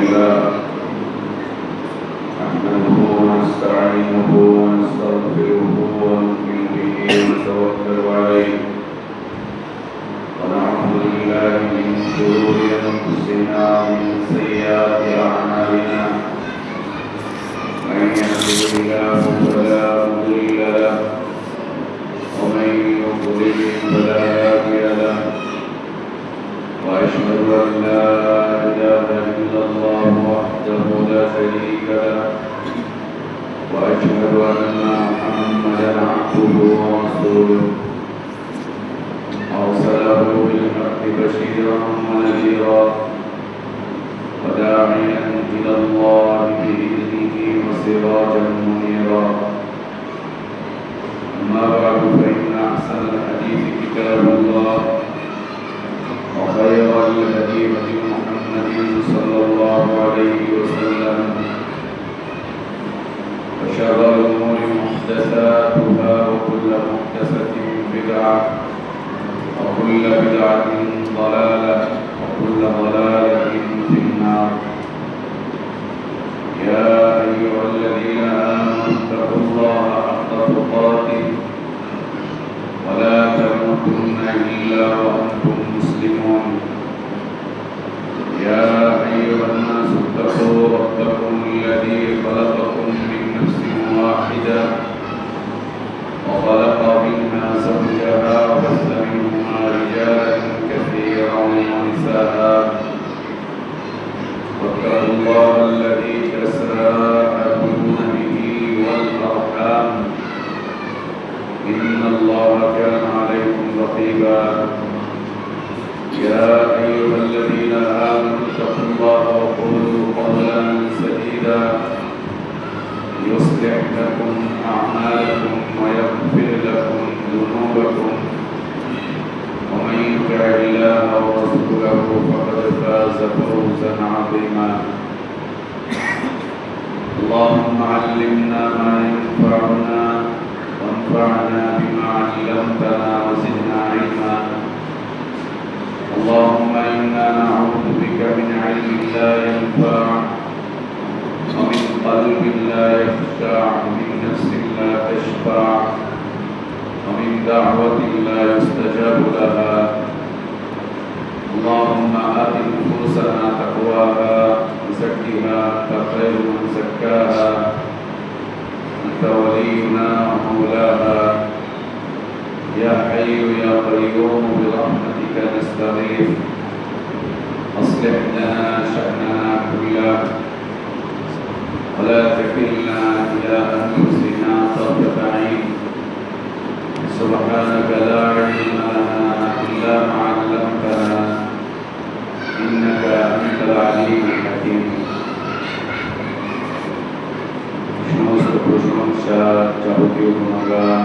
لله نحمده ونستعينه ونستغفره ونؤمن به ونتوكل عليه ونعوذ بالله من شرور أنفسنا ومن سيئات أعمالنا من يهده الله فلا مضل له ومن يضلل فلا هادي له وأشهد أن لا إله إلا الله وحده لا شريك له وأشهد أن محمدا عبده ورسوله أرسله بالحق بشيرا ونذيرا وداعيا إلى الله بإذنه وسراجا منيرا أما بعد فإن أحسن الحديث كتاب الله وخير الهدي هدي محمد صلى الله عليه وسلم وشر الأمور محدثاتها وكل محدثة بدعة وكل بدعة ضلالة وكل ضلالة في النار يا أيها الذين آمنوا اتقوا الله حق تقاته ولا تموتن إلا وأنتم مسلمون يا أيها الناس اتقوا ربكم الذي خلقكم من نفس واحدة وخلق منها زوجها وبث منهما رجالا كثيرا ونساء واتقوا الله الذي تساءلون به والأرحام إن الله كان عليكم رقيبا يا أيها الذين آمنوا اتقوا الله وقولوا قولا سديدا يصلح لكم أعمالكم ويغفر لكم ذنوبكم ومن يطع الله ورسوله فقد فاز فوزا عظيما اللهم علمنا ما ينفعنا وانفعنا بما علمتنا وزدنا علما اللهم إنا نعوذ بك من علم لا ينفع ومن قلب لا يخشع ومن نفس لا تشفع ومن دعوة لا يستجاب لها اللهم آت نفوسنا تقواها وزكها أنت خير من زكاها أنت ولينا ومولاها يا حي يا قيوم برحمتك نستغيث أصلح لنا شأننا كله ولا تكلنا إلى أنفسنا طرفة عين سبحانك لا علم لنا إلا ما علمتنا إنك أنت العليم الحكيم সমস্ত প্রশংসা যাবতীয় গুণগান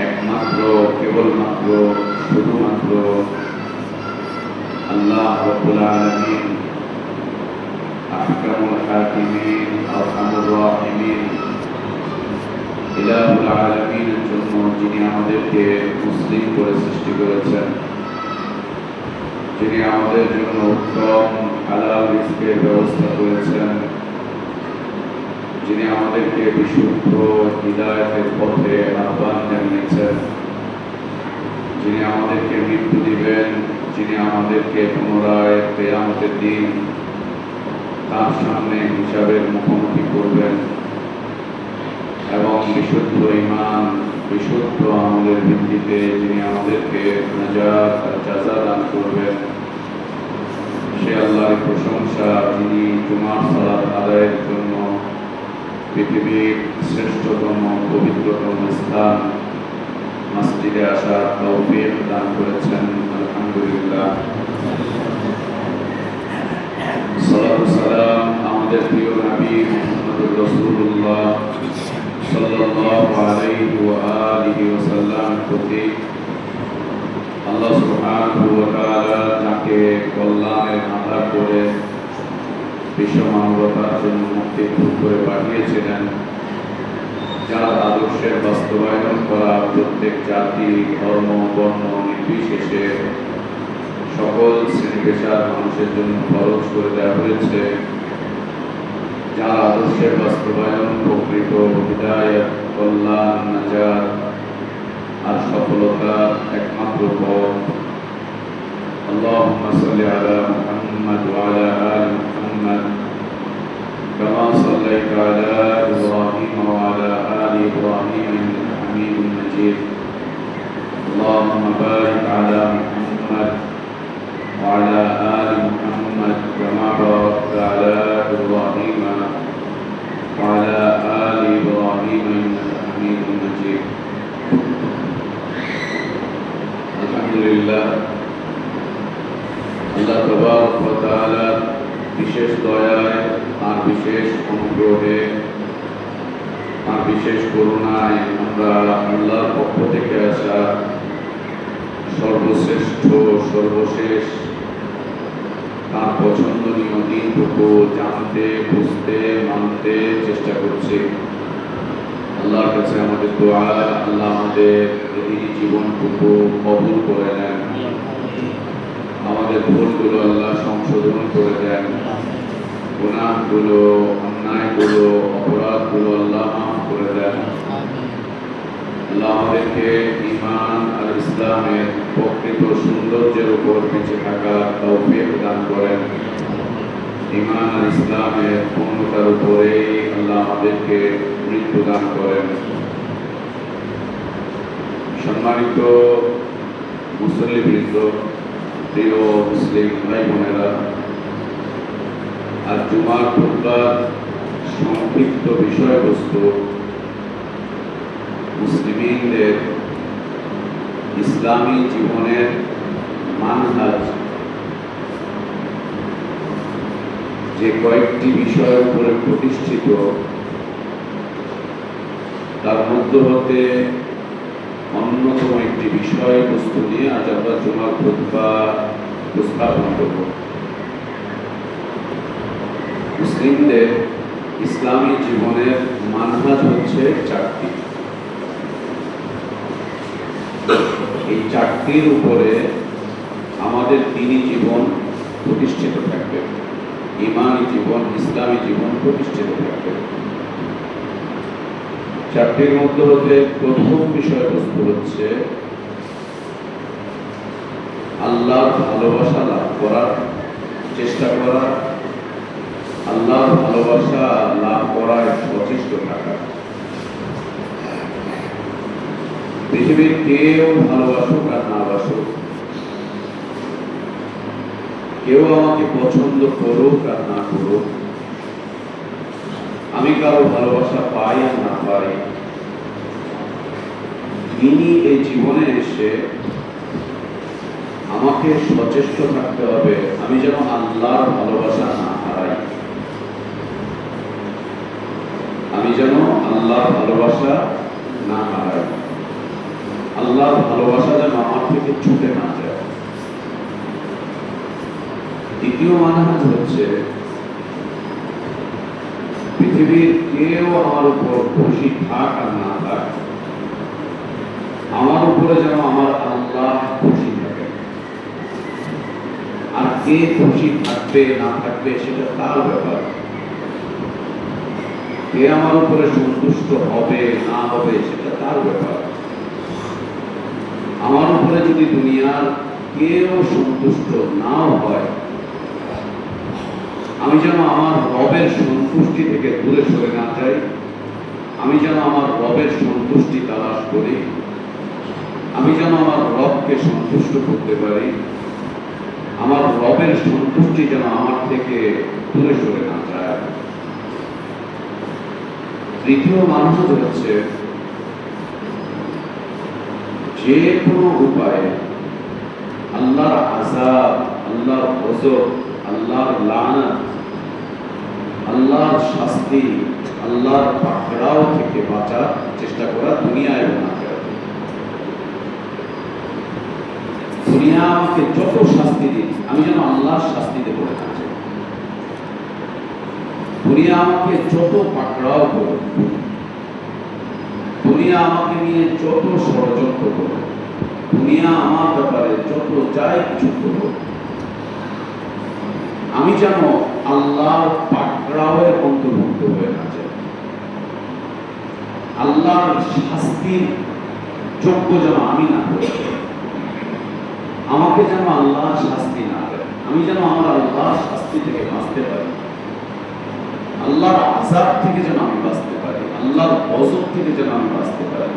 একমাত্র কেবলমাত্র শুধুমাত্র আল্লাহ রাব্বুল আলামিন আহকামুল হাকিমিন আরহামুর রাহিমিন ইলাহুল আলামিনের জন্য যিনি আমাদেরকে মুসলিম করে সৃষ্টি করেছেন, যিনি আমাদের জন্য উত্তম হালাল রিজকের ব্যবস্থা করেছেন, যিনি আমাদেরকে বিশুদ্ধ হিদায়াতের পথে আহ্বান জানিয়েছেন, যিনি আমাদেরকে মৃত্যু দিবেন, যিনি আমাদেরকে পুনরায় কিয়ামতের দিন তার সামনে হিসাবের মুখোমুখি করবেন এবং বিশুদ্ধ ঈমান বিশুদ্ধ আমলের ভিত্তিতে যিনি আমাদেরকে নাজাত আর জাযা দান করবেন, সে আল্লাহর প্রশংসা যিনি জুমার সালাত আদায়ের জন্য পৃথিবীর শ্রেষ্ঠতম পবিত্রতম স্থান মসজিদে আসার তৌফিক দান করেছেন। আলহামদুলিল্লাহ। সালাতু সালাম আমাদের প্রিয় নবী মুহাম্মদুর রাসূলুল্লাহ সাল্লাল্লাহু আলাইহি ওয়া আলিহি ওয়াসাল্লাম প্রতি আল্লাহ সুবহানাহু ওয়া তাআলা যাকে কল্যাণের আধার করে বিশ্ব মানবতার জন্য মুক্তি করে পাঠিয়েছিলেন, যার আদর্শের বাস্তবায়ন করা প্রত্যেক জাতি ধর্ম বর্ণ নির্বিশেষে সকল শ্রেণী পেশার মানুষের জন্য খরচ করে দেওয়া হয়েছে, যার আদর্শের বাস্তবায়ন প্রকৃত হিদায়াত, কল্যাণ, নাজাত আর সফলতার একমাত্র পথ। اللهم صل على محمد وعلى آل محمد كما صليت على إبراهيم وعلى آل إبراهيم إنك حميد مجيد. اللهم بارك على محمد وعلى آل محمد كما باركت على إبراهيم وعلى آل إبراهيم إنك حميد مجيد. الحمد لله. আল্লাহ তাবারক ওয়া তাআলা বিশেষ দয়ায় আর বিশেষ অনুগ্রহে আর বিশেষ করুণায় আমরা আল্লাহর পক্ষ থেকে আসা সর্বশ্রেষ্ঠ সর্বশেষ তার পছন্দনীয় দিনটুকু জানতে, বুঝতে, মানতে চেষ্টা করছি। আল্লাহর কাছে আমাদের দোয়া, আল্লাহ আমাদের এই জীবনটুকু কবুল করে নেন, আমাদের ভুলগুলো আল্লাহ সংশোধন করে দেন, গুনাহগুলো, অন্যায়গুলো, অপরাধগুলো আল্লাহ মাফ করে দেন। আল্লাহ আমাদেরকে ঈমান আর ইসলামের প্রকৃত সৌন্দর্যের উপর বেঁচে থাকার তৌফিক দান করেন। ঈমান আর ইসলামের পূর্ণতার উপরেই আল্লাহ আমাদেরকে মৃত্যু দান করেন। সম্মানিত মুসল্লিবৃন্দ, প্রিয় মুসলিম ভাই বোনেরা, আর জুমার খুতবার সংক্ষিপ্ত বিষয়বস্তু মুসলিমদের ইসলামী জীবনের মানহাজ, যে কয়েকটি বিষয়ের উপরে প্রতিষ্ঠিত, তার মধ্য হতে অন্যতম একটি বিষয়বস্তু নিয়ে আজ আমরা জুমার খুতবা উপস্থাপন করব। মুসলিমদের ইসলামী জীবনের মানহাজ হচ্ছে চারটি। এই চারটির উপরে আমাদের দ্বীনি জীবন প্রতিষ্ঠিত থাকবে, ঈমানী জীবন, ইসলামী জীবন প্রতিষ্ঠিত থাকবে। চারটির মধ্যে হতে প্রথম বিষয়বস্তু হচ্ছে আল্লাহর ভালোবাসা লাভ করার চেষ্টা করা, আল্লাহর ভালোবাসা লাভ করার সচেষ্ট থাকা। পৃথিবীর কেউ ভালোবাসুক আর না বাসুক, কেউ আমাকে পছন্দ করুক আর না করুক, আমি কারো ভালোবাসা পাই আর না পাই, তিনি এই জীবনে এসে আমাকে সচেষ্ট থাকতে হবে আমি যেন আল্লাহর ভালোবাসা না হারাই, আমি যেন আল্লাহর ভালোবাসা না হারাই, আল্লাহর ভালোবাসা যেন আমার থেকে ছুটে না যায়। দ্বিতীয় মানহাজ হচ্ছে পৃথিবীর কেউ আমার উপর খুশি থাক আর না থাক, আমার উপরে যেন আমার আল্লাহ খুশি থাকে। আর কে খুশি থাকবে না থাকবে সেটা তার ব্যাপার, কে আমার উপরে সন্তুষ্ট হবে না হবে সেটা তার ব্যাপার। আমার উপরে যদি দুনিয়ার কেউ সন্তুষ্ট নাও হয়, আমি যেন আমার রবের সন্তুষ্টি থেকে দূরে সরে না যাই, আমি যেন আমার রবের সন্তুষ্টি তালাশ করি, আমি যেন আমার রবকে সন্তুষ্ট করতে পারি, আমার রবের সন্তুষ্টি যেন আমার থেকে দূরে সরে না যায়। তৃতীয় মানুষ হচ্ছে যে কোনো উপায়ে আল্লাহর আযাব, আল্লাহর গজব, আল্লাহর লানত, আল্লাহর শাস্তি, আল্লাহর পাকড়াও থেকে বাঁচার চেষ্টা করা দুনিয়ায় এবং আখিরাতে। দুনিয়া আমাকে যত শাস্তি দিন, আমি যেন আল্লাহর শাস্তিতে পড়ে না যাই। দুনিয়া আমাকে যত পাকড়াও করুক, দুনিয়া আমাকে নিয়ে যত ষড়যন্ত্র করুক, দুনিয়া আমার ব্যাপারে যত যাই কিছু করো, আমি যেন আল্লাহর পাকড়াওয়ের অন্তর্ভুক্ত হয়ে না যাই, আল্লাহর শাস্তির যোগ্য যেন আমি না করি, আমাকে যেন আল্লাহ শাস্তি না দেয়, আমি যেন আমার আল্লাহর শাস্তি থেকে বাঁচতে পারি, আল্লাহর আযাব থেকে যেন আমি বাঁচতে পারি, আল্লাহর গজব থেকে যেন আমি বাঁচতে পারি,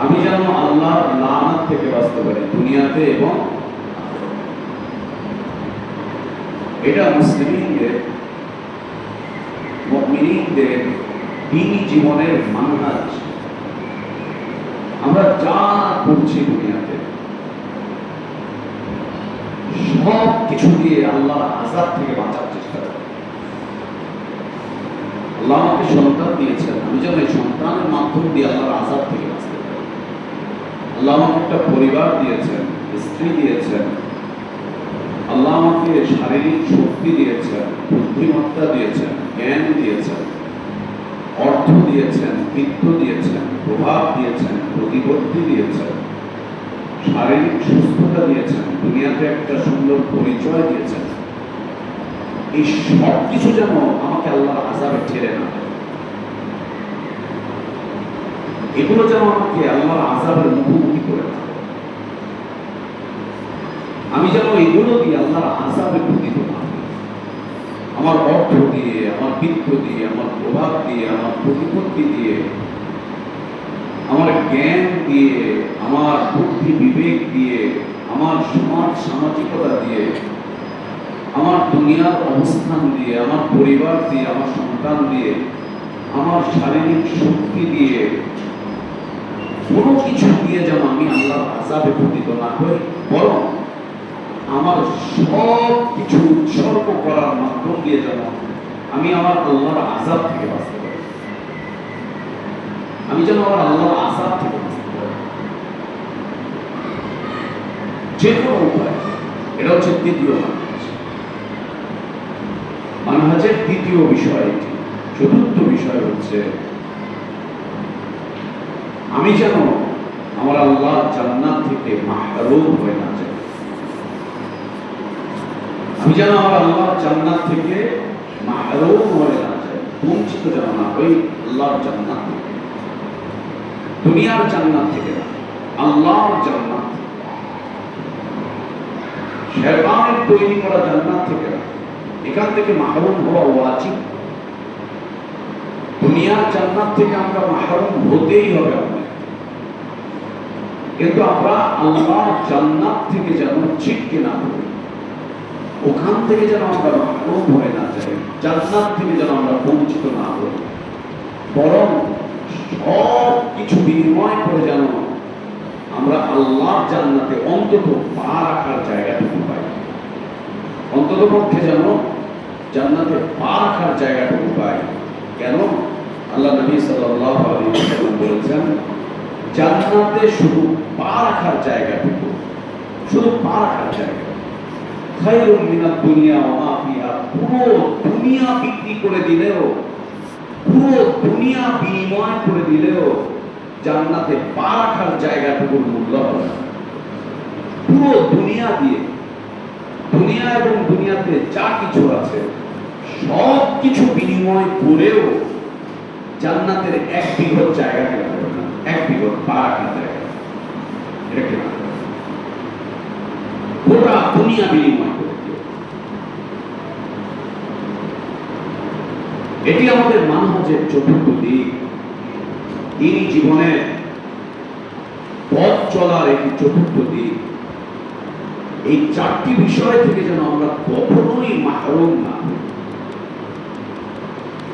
আমি যেন আল্লাহর লানত থেকে বাঁচতে পারি দুনিয়াতে এবং এটা মুসলিমদের মুমিনদের দ্বীনি জীবনের মানহাজ। আমরা যা করছি দুনিয়াতে সব কিছু দিয়ে আল্লাহর আযাব থেকে বাঁচার চেষ্টা করি। আল্লাহ আমাকে সন্তান দিয়েছেন, আমি যেন এই সন্তানের মাধ্যম দিয়ে আল্লাহর আযাব থেকে বাঁচতে পারি। আল্লাহ আমাকে একটা পরিবার দিয়েছেন, স্ত্রী দিয়েছেন, আল্লাহ আমাকে শারীরিক শক্তি দিয়েছেন, বুদ্ধিমত্তা দিয়েছেন, জ্ঞান দিয়েছেন, অর্থ দিয়েছেন, বিত্ত দিয়েছেন, প্রভাব দিয়েছেন, প্রতিপত্তি দিয়েছেন, শারীরিক সুস্থতা দিয়েছেন, দুনিয়াতে একটা সুন্দর পরিচয় দিয়েছেন। এই সব কিছু যেন আমাকে আল্লাহর আযাবে ঠেলে না দেয়, এগুলো যেন আমাকে আল্লাহর আযাবের মুখোমুখি করে না, আমি যেন এগুলো দিয়ে আল্লাহর আযাবে পতিত না হই। আমার অর্থ দিয়ে, আমার বিত্ত দিয়ে, আমার প্রভাব দিয়ে, আমার প্রতিপত্তি দিয়ে, আমার জ্ঞান দিয়ে, আমার বুদ্ধি বিবেক দিয়ে, আমার সমাজ সামাজিকতা দিয়ে, আমার দুনিয়ার অবস্থান দিয়ে, আমার পরিবার দিয়ে, আমার সন্তান দিয়ে, আমার শারীরিক শক্তি দিয়ে, কোনো কিছু দিয়ে যেন আমি আল্লাহর আযাবে পতিত না হই, বরং আমার সব কিছু উৎসর্গ করার মাধ্যম দিয়ে যেন আমি আমার আল্লাহর আযাব থেকে বাঁচতে পারি, আমি যেন আমার আল্লাহর আযাব থেকে বাঁচতে পারি যে কোনো উপায়। এটা হচ্ছে দ্বিতীয় মানহাজ। মানহাজের দ্বিতীয় বিষয় এটি। চতুর্থ বিষয় হচ্ছে আমি যেন আমার আল্লাহর জান্নাত থেকে মাহরুম হয়ে না যাই, আমি যেন আমার আল্লাহর জান্নাত থেকে মাহরুম হয়ে না যাই, বঞ্চিত যেন না হই আল্লাহর জান্নাত থেকে, দুনিয়ার জান্নাত থেকে না, আল্লাহর জান্নাত থেকে, শয়তানের তৈরি করা জান্নাত থেকে না। এখান থেকে মাহরুম হওয়া ওয়াজিব। দুনিয়ার জান্নাত থেকে আমরা মাহরুম হতেই হবে আমাদের, কিন্তু আমরা আল্লাহর জান্নাত থেকে যেন ছিটকে না পড়ি, ওখান থেকে যেন আমরা মাহরুম হয়ে না যাই, জান্নাত থেকে যেন আমরা বঞ্চিত না হই, বরং সব কিছু বিনিময় করে যেন আমরা আল্লাহর জান্নাতে অন্তত পা রাখার জায়গাটুকু পাই, অন্তত পক্ষে যেন জান্নাতে পা রাখার জায়গাটুকু পাই। কেন? আল্লাহ নবী সাল্লাল্লাহু আলাইহি ওয়াসাল্লাম বলেছেন, জান্নাতে শুধু পা রাখার জায়গাটুকু, শুধু পা রাখার জায়গা, খায়রুম মিনাদ দুনিয়া ওয়া মা ফিহা, পুরো দুনিয়া বিক্রি করে দিলেও, পুরো দুনিয়া বিনিময় করে দিলেও জান্নাতে পা রাখার জায়গাটুকুর মূল্য হবে না। পুরো দুনিয়া দিয়ে, দুনিয়া এবং দুনিয়াতে যা কিছু আছে সব কিছু বিনিময় করেও জান্নাতের এক বিঘত জায়গা কেনা হবে না, এক বিঘত পা রাখার জায়গা, এটা কেনা হবে না। গোটা দুনিয়া বিনিময় করে দিও। এটি আমাদের মানহাজের চতুর্থ দিক, এই জীবনে পথ চলার একটি চতুর্থ দিক। এই চারটি বিষয় থেকে যেন আমরা কখনোই মাহরুম না হই,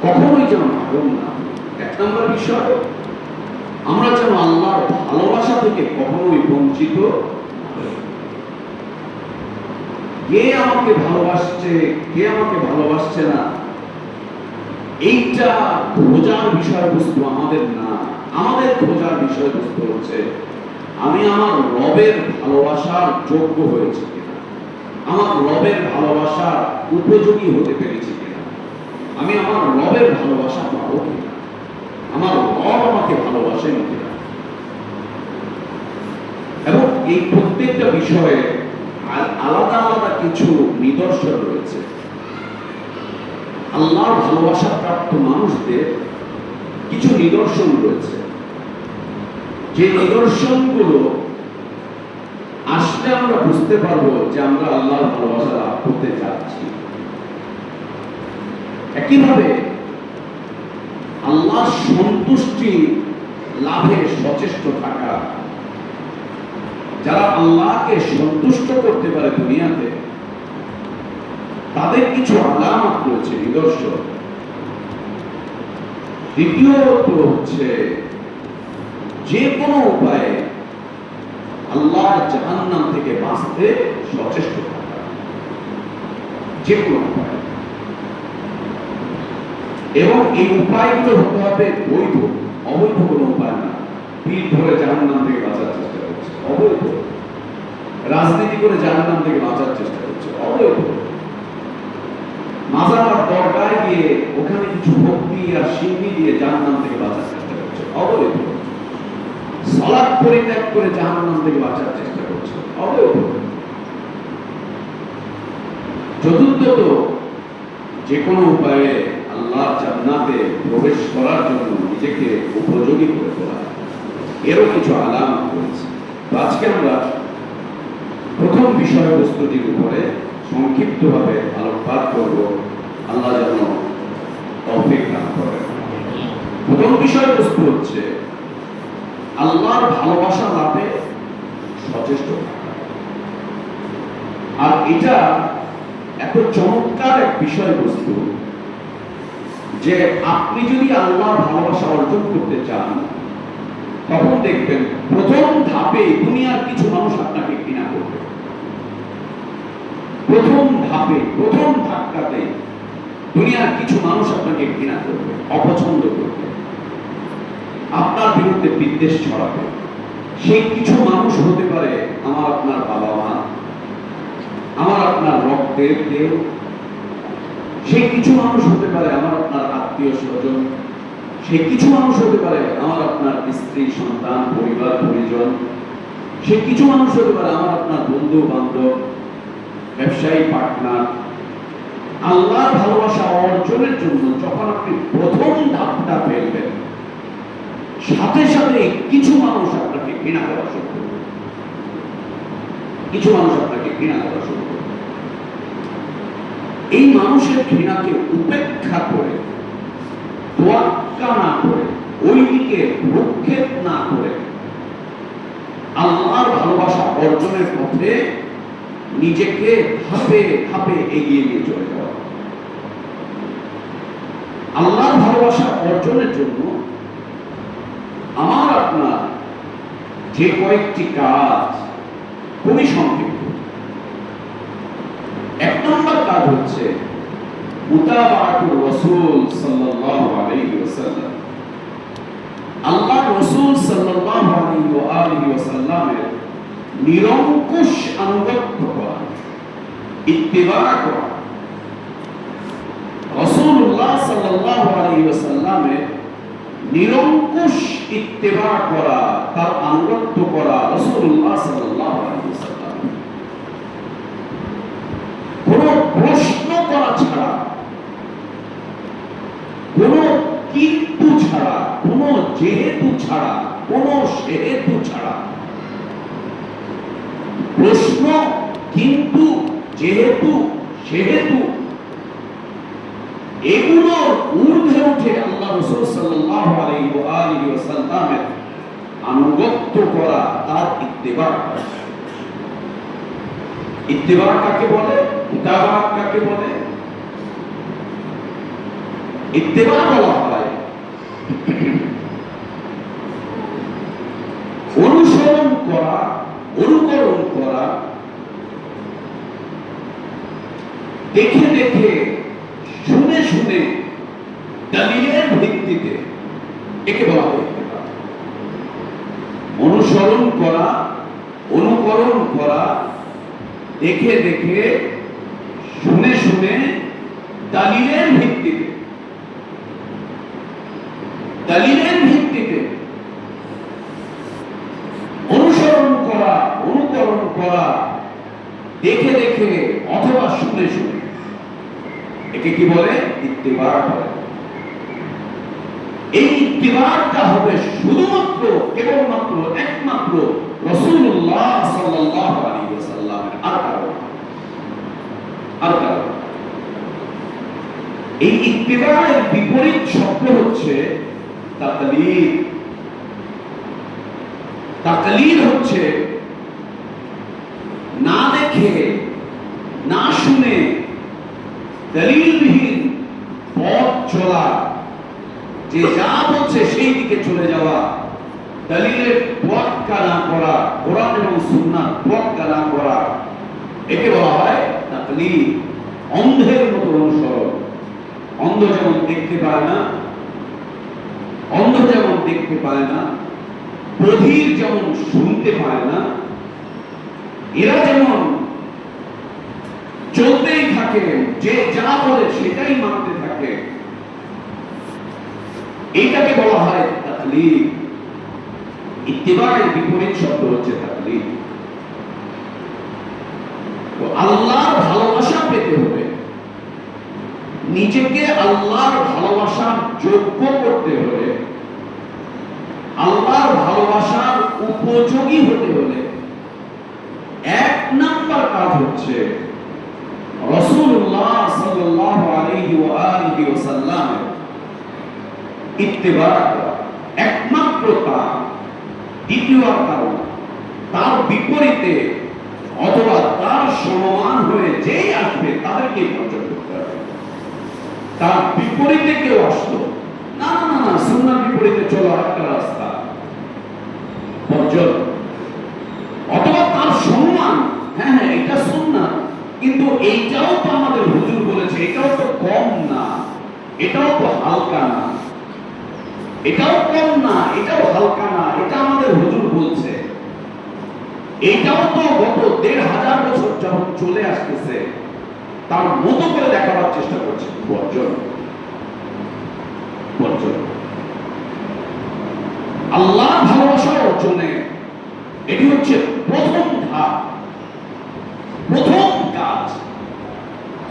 কখনোই যেন মাহরুম না হই। এক নম্বর বিষয়, আমরা যেন আল্লাহর ভালোবাসা থেকে কখনোই বঞ্চিত না হই। কে আমাকে ভালোবাসছে, কে আমাকে ভালোবাসছে না, এইটা খোঁজার বিষয়বস্তু আমাদের না। আমাদের খোঁজার বিষয়বস্তু হচ্ছে আমি আমার রবের ভালোবাসার যোগ্য হয়েছি কিনা, আমার রবের ভালোবাসার উপযোগী হতে পেরেছি কিনা, আমি আমার রবের ভালোবাসা পাবো কিনা, আমার রব আমাকে ভালোবাসেন কিনা। এবং এই প্রত্যেকটা বিষয়ে আলাদা আলাদা কিছু নিদর্শন রয়েছে। আল্লাহর ভালোবাসা প্রাপ্ত মানুষদের কিছু নিদর্শন রয়েছে, যে নিদর্শনগুলো আসলে আমরা বুঝতে পারবো যে আমরা আল্লাহর ভালোবাসা লাভ করতে যাচ্ছি। একইভাবে আল্লাহর সন্তুষ্টি লাভে সচেষ্ট থাকা, যারা আল্লাহকে সন্তুষ্ট করতে পারে দুনিয়াতে, তাদের কিছু আলামত রয়েছে, নিদর্শন। দ্বিতীয়ত হচ্ছে যে কোনো উপায়ে আল্লাহর জাহান্নাম থেকে বাঁচতে সচেষ্ট থাকা, যে কোনো উপায়ে। এবং এই উপায়গুলো হতে হবে বৈধ, অবৈধ কোনো উপায় না। পীর ধরে জাহান্নাম থেকে বাঁচার চেষ্টা করছে, অবৈধ। রাজনীতি করে জাহান্নাম থেকে বাঁচার চেষ্টা করছে, অবৈধ। মাজার দরগায় গিয়ে ওখানে কিছু ভক্তি আর সিন্নি দিয়ে জাহান্নাম থেকে বাঁচার চেষ্টা করছে, অবৈধ। সালাত পরিত্যাগ করে জাহান্নাম থেকে বাঁচার চেষ্টা করছে, অবৈধ। চতুর্থত, যে কোনো উপায়ে আল্লাহর জান্নাতে প্রবেশ করার জন্য নিজেকে উপযোগী করে তোলা, এরও কিছু আলামত রয়েছে। তো আজকে আমরা প্রথম বিষয়বস্তুটির উপরে সংক্ষিপ্তভাবে আলোকপাত করব। আল্লাহ যেন তৌফিক দান করেন। প্রথম বিষয়বস্তু হচ্ছে আল্লাহর ভালোবাসা লাভে সচেষ্ট থাকা। আর এটা এত চমৎকার এক বিষয়বস্তু যে আপনি যদি আল্লাহর ভালোবাসা অর্জন করতে চান, তখন দেখবেন প্রথম ধাপে দুনিয়ার কিছু মানুষ আপনাকে ঘৃণা করবে। প্রথম ধাপে, প্রথম ধাক্কাতে দুনিয়ার কিছু মানুষ আপনাকে ঘৃণা করবে, অপছন্দ করবে, আপনার বিরুদ্ধে বিদ্বেষ ছড়াবে। সেই কিছু মানুষ হতে পারে আমার আপনার বাবা মা, আমার আপনার রক্তের কেউ। সেই কিছু মানুষ হতে পারে আমার আপনার আত্মীয় স্বজন। সেই কিছু মানুষ হতে পারে আমার আপনার স্ত্রী, সন্তান, পরিবার, পরিজন। সেই কিছু মানুষ হতে পারে আমার আপনার বন্ধু বান্ধব, ব্যবসায়ী পার্টনার। আল্লাহর ভালোবাসা অর্জনের জন্য যখন আপনি প্রথম ধাপটা ফেলবেন, সাথে সাথে কিছু মানুষ আপনাকে ঘৃণা করা শুরু করবে। কিছু মানুষ আপনাকে ঘৃণা করা শুরু করবে। এই মানুষের ঘৃণাকে উপেক্ষা করে, তোয়াক্কা না করে, ওই দিকে ভ্রুক্ষেপ না করে আল্লাহর ভালোবাসা অর্জনের পথে নিজেকে ধাপে ধাপে এগিয়ে নিয়ে চলে যাওয়া। আল্লাহর ভালোবাসা অর্জনের জন্য আমার আপনার যে কয়েকটি কাজ খুবই সংক্ষিপ্ত। এক নম্বর কাজ হচ্ছে মুতাবাআতুর রাসূল সাল্লাল্লাহু আলাইহি ওয়াসাল্লাম। আল্লাহ রাসূল সাল্লাল্লাহু আলাইহি ওয়াসাল্লামের নিরঙ্কুশ আনুগত্য করা, ইত্তিবা করা। রাসূলুল্লাহ সাল্লাল্লাহু আলাইহি ওয়াসাল্লামের নিরঙ্কুশ ইত্তিবা করা, তার আনুগত্য করা রাসূলুল্লাহ সাল্লাল্লাহু আলাইহি ওয়াসাল্লাম। কোনো প্রশ্ন করা ছাড়া, কোনো কিন্তু ছাড়া, কোনো যেহেতু ছাড়া, কোনো সেহেতু ছাড়া, প্রশ্ন, কিন্তু, যেহেতু, সেহেতু, এগুলোর ঊর্ধ্বে উঠে আল্লাহ রাসূল সাল্লাল্লাহু আলাইহি ওয়াসাল্লামের আনুগত্য করা, তার ইত্তিবা করা। ইত্তিবা কাকে বলে? মুতাবা কাকে বলে? ইত্তিবা বলা হয় অনুসরণ করা, অনুকরণ করা, দেখে দেখে, শুনে শুনে, দলিলের ভিত্তিতে, একে বলা হয় ইত্তিবা। অনুসরণ করা, অনুকরণ করা, দেখে দেখে, শুনে শুনে, দলিলের ভিত্তিতে, দলিলের ভিত্তিতে অনুসরণ করা, একে কি বলে? ইত্তিবা বলে। এই ইত্তিবাটা হবে শুধুমাত্র কেবলমাত্র একমাত্র রাসূলুল্লাহ সাল্লাল্লাহু আলাইহি ওয়াসাল্লামের, আর কারো। এই ইত্তিবার বিপরীত শব্দ হচ্ছে তাকলীদ। তাকলীদ হচ্ছে না দেখে না শুনে দলিলবিহীন পথ চলা, যে যা বলছে সেই দিকে চলে যাওয়া, দলিলের তোয়াক্কা না করা, কোরআন এবং সুন্নাহর তোয়াক্কা না করা, একে বলা হয় তাকলীদ। অন্ধের মতো অনুসরণ। অন্ধ যেমন দেখতে পায় না, বধির যেমন শুনতে পায় না, এরা যেমন চলতেই থাকে, যে যা বলে সেটাই মানতে থাকে, এইটাকে বলা হয় তাকলীদ। ইত্তিবার বিপরীত শব্দ হচ্ছে তাকলীদ। তো আল্লাহর ভালোবাসা পেতে হবে, নিজেকে আল্লাহর ভালোবাসার যোগ্য করতে হলে, আল্লাহর ভালোবাসার উপযোগী হতে হলে এক নাম্বার কাজ হচ্ছে রাসূলুল্লাহ সাল্লাল্লাহু আলাইহি ওয়া আলিহি ওয়াসাল্লামের ইত্তিবা করা, একমাত্র তার। দ্বিতীয় কারণ, তার বিপরীতে অথবা তার সমমান হয়ে যেই আসবে তাদেরকে বর্জন করতে হবে। তার বিপরীতে কেউ আসলো, না না না, সুন্নাহর বিপরীতে চলো একটা রাস্তা, বর্জন। অথবা তার সম্মান, হ্যাঁ হ্যাঁ এটা সুন্নাহ, কিন্তু এইটাও তো আমাদের হুজুর বলেছে, এটাও তো কম না, এটাও তো হালকা না, এটাও কম না, এটাও হালকা না, এটা আমাদের হুজুর বলছে, এটাও তো গত ১৫০০ বছর যখন চলে আসতেছে, তার মতো করে দেখাবার চেষ্টা করছে। বর্জন। আল্লাহ ভালোবাসা অর্জনে এটি হচ্ছে প্রথম ধাপ, প্রথম কাজ।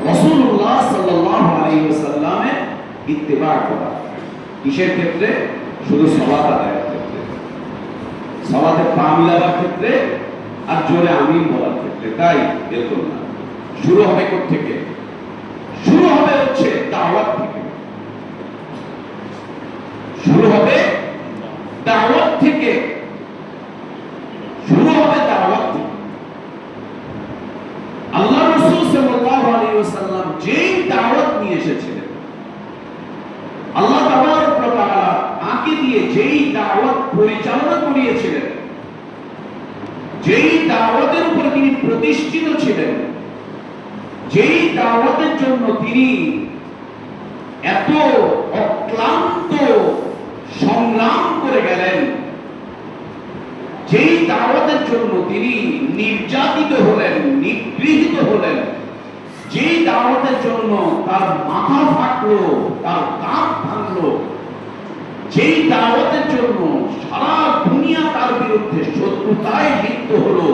রাসূলুল্লাহ সাল্লাল্লাহু আলাইহি ওয়াসাল্লামের ইত্তিবা করা। কিসের ক্ষেত্রে? শুধু সালাত আদায়ের ক্ষেত্রে, সালাতে পা মিলাবার ক্ষেত্রে, আর জোরে আমিন বলার ক্ষেত্রে। তাই দেখুন না, শুরু হবে কোথা থেকে? শুরু হবে হচ্ছে দাওয়াত থেকে। শুরু হবে দাওয়াত থেকে। আল্লাহ রাসূল সাল্লাল্লাহু আলাইহি ওয়াসাল্লাম যেই দাওয়াত নিয়ে এসেছিলেন, আল্লাহ তাবারক ওয়া তাআলা তাকে দিয়ে যেই দাওয়াত পরিচালনা করিয়েছিলেন, যেই দাওয়াতের উপর তিনি প্রতিষ্ঠিত ছিলেন, যেই দাওয়াতের জন্য তিনি এত অক্লান্ত সংগ্রাম করে গেলেন, যেই দাওয়াতের জন্য তিনি নির্যাতিত হলেন, নিগৃহীত হলেন, যেই দাওয়াতের জন্য তার মাথা ফাটলো, তার দাঁত ভাঙলো, যেই দাওয়াতের জন্য সারা দুনিয়া তার বিরুদ্ধে শত্রুতায় লিপ্ত হলো,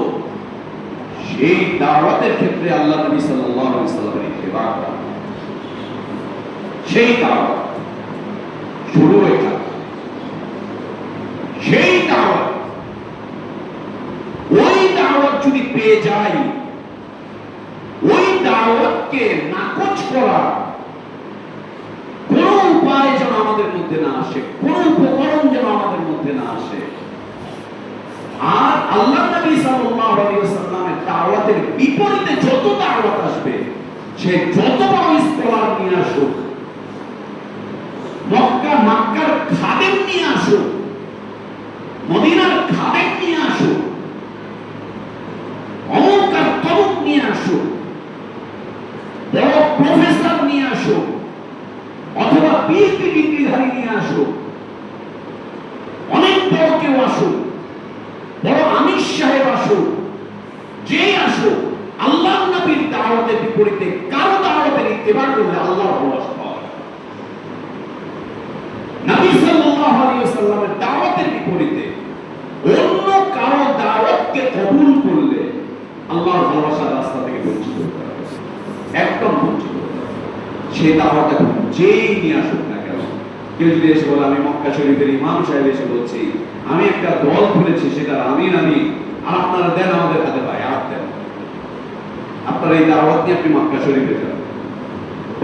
সেই দাওয়াতের ক্ষেত্রে আল্লাহ নবী সাল্লাল্লাহু আলাইহি ওয়াসাল্লামের ইত্তিবা করা, সেই দাওয়াত শুরু এটা, সেই দাওয়াত, ওই দাওয়াত যদি পেয়ে যাই, ওই দাওয়াতকে নাকচ করা কোন উপায় যেন আমাদের মধ্যে না আসে, কোন উপকরণ যেন আমাদের মধ্যে না আসে। আর আল্লাহ নবী সাল্লাল্লাহু আলাইহি ওয়াসাল্লামের দাওয়াতের বিপরীতে যত দাওয়াত আসবে, সে যত বড় স্কলার নিয়ে আসুক, মক্কার খাদেম নিয়ে আসুক, মদিনার খাদেম নিয়ে আসুক, অমুক আর তমুক নিয়ে আসুক, বড় প্রফেসর নিয়ে আসুক, অথবা পিএইচডি ডিগ্রিধারী নিয়ে আসুক, অনেক বড় কেউ আসুক, বড় আমির সাহেব আসুক, যেই আসুক, আল্লাহ নবীর দাওয়াতের বিপরীতে কারো দাওয়াতের ইত্তিবা করলে আল্লাহর ভালোবাসা পাওয়া যায়। নবী সাল্লাল্লাহু আলাইহি ওয়াসাল্লামের দাওয়াতের বিপরীতে অন্য কারো দাওয়াতকে কবুল করলে আল্লাহর ভালোবাসার রাস্তা থেকে বঞ্চিত হতে হবে, একদম বঞ্চিত হতে হবে। সেই দাওয়াত এখন যেই নিয়ে আসুক না কেন। কেউ যদি এসে বলে আমি মক্কা শরীফের ইমাম সাহেব এসে বলছি আমি একটা দল খুলেছি সেটা আমিন আমি, আর আপনারা দেন আমাদের হাতে বায়াত দেন, আপনারা এই দাওয়াত নিয়ে আপনি মক্কা শরীফে যান,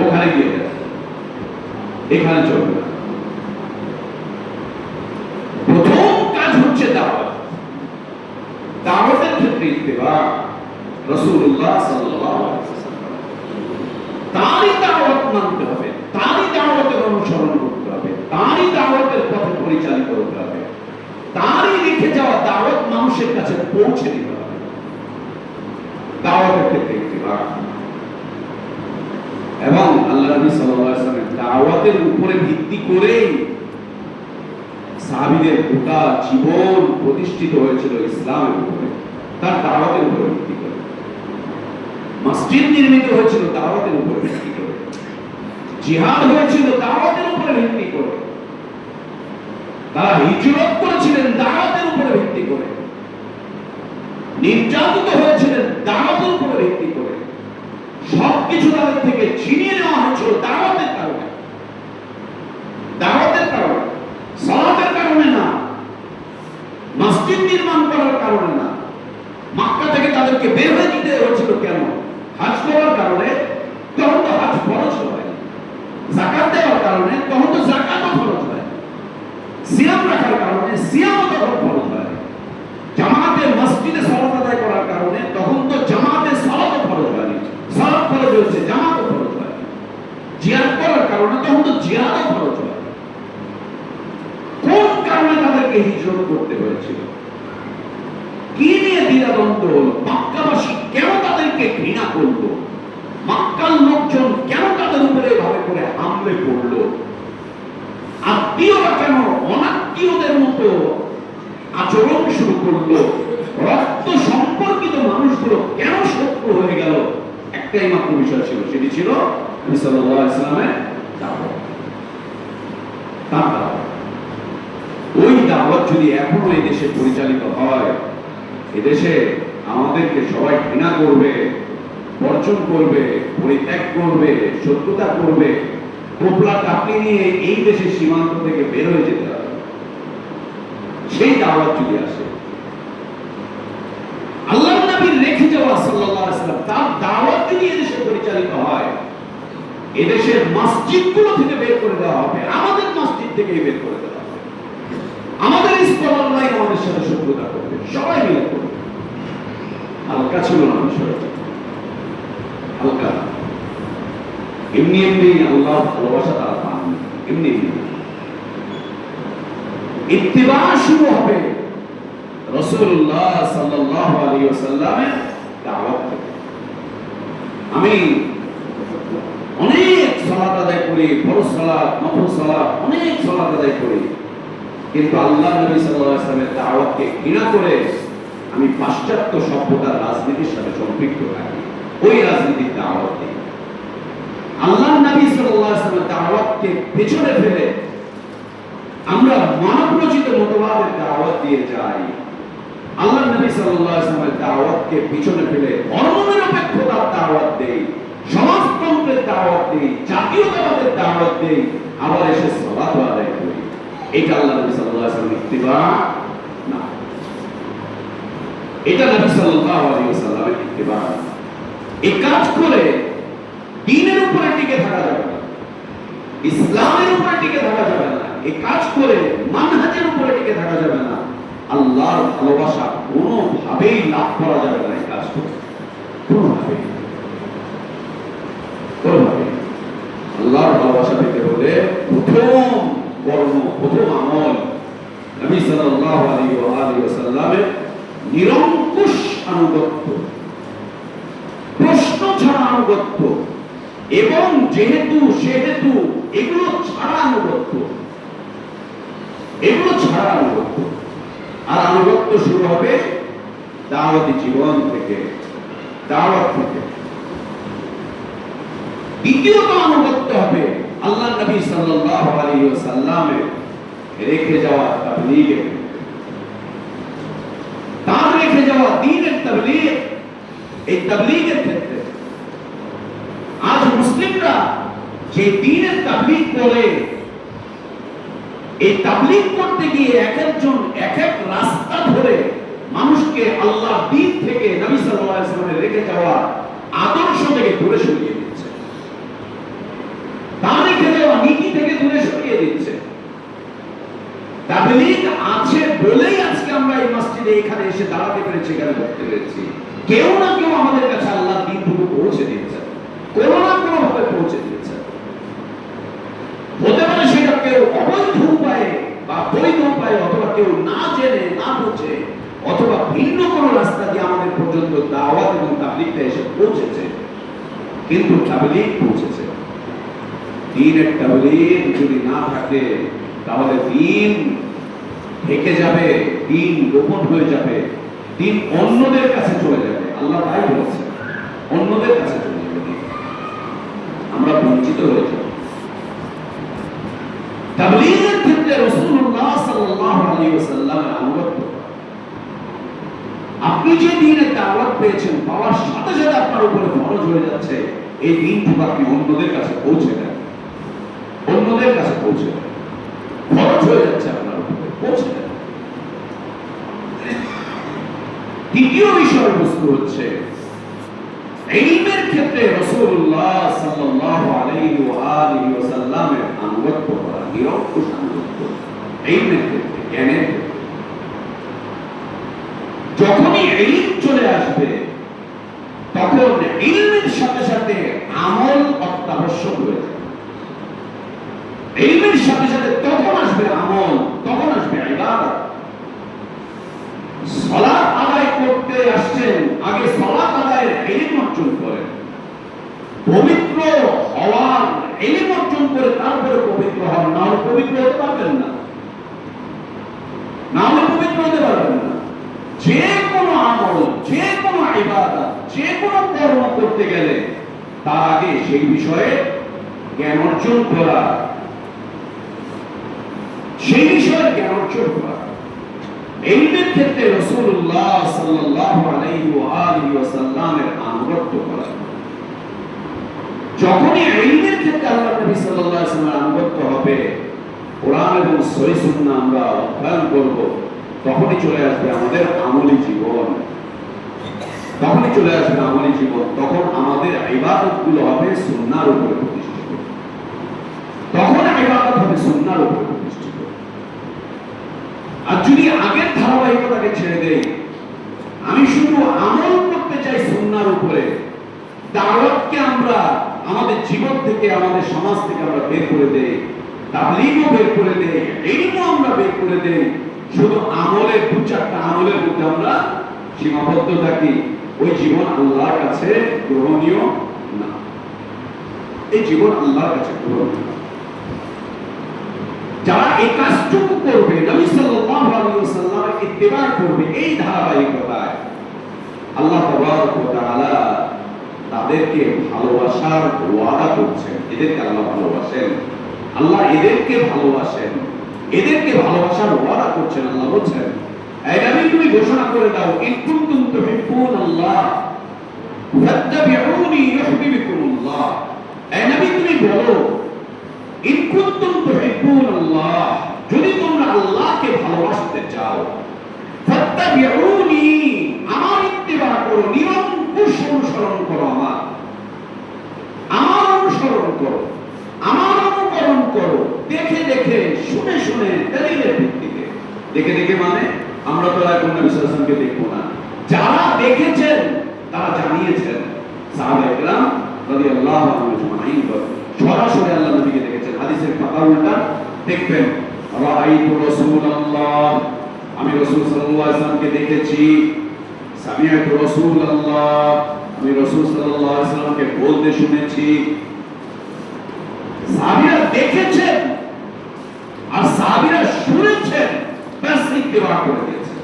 ওখানে গিয়ে যান, এখানে চলবে না। প্রথম কাজ হচ্ছে দাওয়াত। দাওয়াতের ক্ষেত্রে ইত্তেবা রাসূলুল্লাহ সাল্লাল্লাহু আলাইহি ওয়াসাল্লাম, তারই দাওয়াত মানতে হবে, তারই দাওয়াতের অনুসরণ করতে হবে, তারই দাওয়াতের পথে পরিচালিত হতে হবে, তারই রেখে যাওয়া দাওয়াত মানুষের কাছে পৌঁছে দিতে হবে। দাওয়াতের ক্ষেত্রে ইত্তেবা এবং আল্লাহ নবী সাল্লাল্লাহু আলাইহি ওয়াসাল্লামের দাওয়াতের উপরে ভিত্তি করেই সাহাবীদের গোটা জীবন প্রতিষ্ঠিত হয়েছিল ইসলামের উপরে, তার দাওয়াতের উপরে ভিত্তি করে। মসজিদ নির্মিত হয়েছিল দাওয়াতের উপরে ভিত্তি করে, জিহাদ হয়েছিল দাওয়াতের উপরে ভিত্তি করে, তারা হিজরত করেছিলেন দাওয়াতের উপরে ভিত্তি করে, নির্যাতিত হয়েছিলেন দাওয়াতের উপরে ভিত্তি করে, সবকিছু তাদের থেকে ছিনিয়ে নেওয়া হয়েছিল দাওয়াতের কারণে। দাওয়াতের কারণে, সালাতের কারণে না, মসজিদ নির্মাণ করার কারণে না। মক্কা থেকে তাদেরকে বের হয়ে দিতে হয়েছিল কেন? হজ করার কারণে, তখন তো হজ ফরজ হয়। যাকাত দেওয়ার কারণে, তখন তো যাকাতও ফরজ হয়। সিয়াম রাখার কারণে, সিয়ামও তখন ফরজ হয়। জামাতে মসজিদে সালাত আদায় করার কারণে, তখন তো জামাতে সালাতও ফরজ হয়। সালাত ফরজ হয়েছে, জামাতও ফরজ হয়। জিহাদ করার কারণে, তখন তো জিহাদও ফরজ হয়। কোন কারণে তাদেরকে হিজরত করতে হয়েছিল? কি নিয়ে দ্বিধাদ্বন্দ্ব হলো? মক্কাবাসী কেন তাদেরকে ঘৃণা করলো? মক্কার লোকজন কেন তাদের উপরে এভাবে করে হামলে করলো? আত্মীয়রা কেন অনাত্মীয়দের মতো আচরণ শুরু করলো? রক্ত সম্পর্কিত মানুষগুলো কেন শত্রু হয়ে গেল? একটাই মাত্র বিষয় ছিল, সেটি ছিল নবী সাল্লাল্লাহু আলাইহি ওয়াসাল্লামের দাওয়াত। তার দাওয়াত, ওই দাওয়াত যদি এখনো এই দেশে পরিচালিত হয়, এদেশে আমাদেরকে সবাই ঘৃণা করবে, বর্জন করবে, পরিত্যাগ করবে, শত্রুতা করবে, পোপলা কাপড়ি নিয়ে এই দেশের সীমান্ত থেকে বের হয়ে যেতে হবে। সেই দাওয়াত যদি আসে, আল্লাহর নবীর রেখে যাওয়া সাল্লাল্লাহু আলাইহি ওয়াসাল্লাম তার দাওয়াত যদি এদেশে পরিচালিত হয়, এদেশের মসজিদগুলো থেকে বের করে দেওয়া হবে, আমাদের মসজিদ থেকেই বের করে দেওয়া হবে। আমাদের স্কলাররাই আমাদের সাথে শত্রুতা করবে, সবাই মিলে করবে। হালকা ছিল না বিষয়টা, হালকা। এমনি এমনি আল্লাহর ভালোবাসা তারা পান, এমনি এমনি। ইত্তিবা শুরু হবে রাসূলুল্লাহ সাল্লাল্লাহু আলাইহি ওয়াসাল্লামের দাওয়াত থেকে। আমি অনেক সালাত আদায় করি, ফরজ সালাত, নফল সালাত, অনেক সালাত আদায় করি, কিন্তু আল্লাহ নবী সাল্লাল্লাহু আলাইহি ওয়াসাল্লামের দাওয়াতকে ঘৃণা করে আমি পাশ্চাত্য সভ্যতার রাজনীতির সাথে সম্পৃক্ত থাকি, ওই রাজনীতির দাওয়াত দিই। আল্লাহ নবী সাল্লাল্লাহু আলাইহি ওয়াসাল্লামের দাওয়াতকে পেছনে ফেলে আমরা মানবরচিত মতবাদের দাওয়াত দিয়ে যাই। আল্লাহ নবী সাল্লাল্লাহু আলাইহি ওয়াসাল্লামের দাওয়াতকে পিছনে ফেলে ধর্মনিরপেক্ষতার দাওয়াত দেই, সমাজতন্ত্রের দাওয়াত দেই, জাতীয়তাবাদের দাওয়াত দেই, আবার এসে সালাত আদায় করি। এটা আল্লাহ নবী সাল্লাল্লাহু আলাইহি ওয়াসাল্লামের ইত্তিবা না, এটা নবী সাল্লাল্লাহু আলাইহি ওয়াসাল্লামের ইত্তিবা। এই কাজ করে দ্বীনের উপরে টিকে থাকা যাবে না, ইসলামের উপরে টিকে থাকা যাবে না, এই কাজ করে মানহাজের উপরে টিকে থাকা যাবে না, আল্লাহর ভালোবাসা কোনোভাবেই লাভ করা যাবে না। এই কাজ করে কোনোভাবেই আল্লাহর ভালোবাসা পেতে হলে প্রথম কর্ম, প্রথম আমল নবী সাল্লাল্লাহু আলাইহি ওয়াসাল্লামের নিরঙ্কুশ আনুগত্য, প্রশ্ন ছাড়া আনুগত্য, এবং যেহেতু সেহেতু এগুলো ছাড়া আনুগত্য, এগুলো ছাড়া আনুগত্য। আর আনুগত্য শুরু হবে দাওয়াতি জীবন থেকে, দাওয়াত থেকে। দ্বিতীয়ত আনুগত্য হবে আল্লাহ নবী সাল্লাল্লাহু আলাইহি ওয়াসাল্লামের রেখে যাওয়া তাবলীগের, তার রেখে যাওয়া দ্বীনের তাবলীগ। এই তাবলীগের ক্ষেত্রে আজ মুসলিমরা যে দ্বীনের তাবলীগ করে, এই তাবলীগ করতে গিয়ে এক একজন এক এক রাস্তা ধরে মানুষকে আল্লাহর দ্বীন থেকে নবী সাল্লাল্লাহু আলাইহি ওয়াসাল্লামের রেখে যাওয়া আদর্শ থেকে দূরে সরিয়ে দিচ্ছে, তার রেখে দেওয়া নীতি থেকে দূরে সরিয়ে দিচ্ছে। তাবলীগ আছে বলেই আজকে আমরা এই মসজিদে এখানে এসে দাঁড়াতে পেরেছি, এখানে বসতে পেরেছি। কেউ না কেউ আমাদের কাছে আল্লাহর দ্বীনটুকু পৌঁছে দিয়েছে, কোনো না কোনো ভাবে পৌঁছে দিয়েছে। হতে পারে সেটা কেউ অবৈধ উপায়ে বা বৈধ উপায়ে, অথবা কেউ না জেনে না বুঝে, অথবা ভিন্ন কোনো রাস্তা দিয়ে আমাদের পর্যন্ত দাওয়াত এবং তাবলীগটা এসে পৌঁছেছে, কিন্তু তাবলীগ পৌঁছেছে। দ্বীনের তাবলীগ যদি না থাকে তাহলে দ্বীন থেকে যাবে, দ্বীন গোপন হয়ে যাবে, দ্বীন অন্যদের কাছে চলে যাবে। আল্লাহ তাই বলেছে, অন্যদের কাছে চলে যাবে, আমরা বঞ্চিত হয়ে যাব। তাবলীগের ক্ষেত্রে রাসূলুল্লাহ সাল্লাল্লাহু আলাইহি ওয়াসাল্লামের আনুগত্য, আপনি যে দ্বীনের দাওয়াত পেয়েছেন, পাওয়ার সাথে সাথে আপনার উপরে ফরজ হয়ে যাচ্ছে এই দ্বীনটুকু আপনি অন্যদের কাছে পৌঁছে দেন, অন্যদের কাছে পৌঁছে দেন, ফরজ হয়ে যাচ্ছে আপনার উপরে, পৌঁছে দেন। দ্বিতীয় বিষয়বস্তু হচ্ছে ইলমের ক্ষেত্রে রাসূলুল্লাহ সাল্লাল্লাহু আলাইহি ওয়াসাল্লামের আনুগত্য করা, নিরঙ্কুশ আনুগত্য। ইলমের ক্ষেত্রে, জ্ঞানের ক্ষেত্রে যখনই ইলম চলে আসবে তখন ইলমের সাথে সাথে আমল অত্যাবশ্যক হয়ে যাবে। ইলমের সাথে সাথে তখন আসবে আমল, তখন আসবে ইবাদত। সালাত আদায় করতে আসছেন, আগে সালাত আদায়ের ইলম অর্জন করেন, পবিত্র হওয়ার ইলম অর্জন করে তারপরে পবিত্র হন, না হলে পবিত্র হতে পারবেন না, না হলে পবিত্র হতে পারবেন না। যে কোনো আমল, যে কোনো ইবাদত, যে কোনো কর্ম করতে গেলে তার আগে সেই বিষয়ে জ্ঞান অর্জন করা, সেই বিষয়ে জ্ঞান অর্জন করা। ইলমের ক্ষেত্রে রাসূলুল্লাহ সাল্লাল্লাহু আলাইহি ওয়াসাল্লামের আনুগত্য করা। যখনই ইলমের ক্ষেত্রে আল্লাহ নবী সাল্লাল্লাহু আলাইহি ওয়াসাল্লামের আনুগত্য হবে, কোরআন এবং সহিহ সুন্নাহ আমরা অধ্যয়ন করব, তখনই চলে আসবে আমাদের আমলি জীবন, তখনই চলে আসবে আমলি জীবন। তখন আমাদের ইবাদতগুলো হবে সুন্নাহর উপরে প্রতিষ্ঠিত, তখন ইবাদত হবে সুন্নাহর উপরে প্রতিষ্ঠিত। আর যদি আগের ধারাবাহিকতাকে ছেড়ে দেই, আমি শুধু আমল করতে চাই সুন্নাহর উপরে, দাওয়াতকে আমরা আমাদের জীবন থেকে, আমাদের সমাজ থেকে আমরা বের করে দেই, তাবলীগও বের করে দেই, ইলমও আমরা বের করে দেই, শুধু আমলের দু চারটা আমলের মধ্যে আমরা সীমাবদ্ধ থাকি, ওই জীবন আল্লাহর কাছে গ্রহণীয় না। এই জীবন আল্লাহর কাছে গ্রহণীয় না। যারা এই কাজটুকু করবে, নবী সাল্লাল্লাহু আলাইহি ওয়াসাল্লামের ইত্তিবা করবে, এই ধারাবাহিকতায় আল্লাহ তাবারক ওয়া তাআলা তাদেরকে ভালোবাসার ওয়াদা করছেন। এদেরকে আল্লাহ ভালোবাসেন, আল্লাহ এদেরকে ভালোবাসেন, এদেরকে ভালোবাসার ওয়াদা করছেন। আল্লাহ বলছেন, এই নবী তুমি ঘোষণা করে দাও, ইন কুনতুম তুহিব্বুনাল্লাহ ফাত্তাবিউনি ইউহিব্বুকুমুল্লাহ। এই নবী তুমি বলো, ইন কুনতুম তুহিব্বুনাল্লাহ, যদি তোমরা আল্লাহকে ভালোবাসতে চাও, ফাত্তাবিউনি, আমার ইত্তিবা করো, নিরঙ্কুশ অনুসরণ করো, আমার অনুসরণ করো, আমার অনুকরণ করো, দেখে দেখে, শুনে শুনে, দলিলের ভিত্তিতে। দেখে দেখে মানে আমরা তো এখন নবী সাল্লাল্লাহু আলাইহি ওয়াসাল্লামকে দেখবো না, যারা দেখেছেন তারা জানিয়েছেন। সাহাবায়ে কেরাম রাদিয়াল্লাহু আনহুম আজমাইন সরাসরি আল্লাহ নবীকে দেখেছেন। হাদিসের পাতা উল্টা দেখবেন, রাআইতু রাসূলুল্লাহ, আমি রাসূল সাল্লাল্লাহু আলাইহি ওয়াসাল্লামকে দেখেছি। সামিআতু রাসূলুল্লাহ, আমি রাসূল সাল্লাল্লাহু আলাইহি ওয়াসাল্লামকে বলতে শুনেছি। সাহাবীরা দেখেছেন আর সাহাবীরা শুনেছেন, ব্যাস ইত্তিবা করে দিয়েছেন।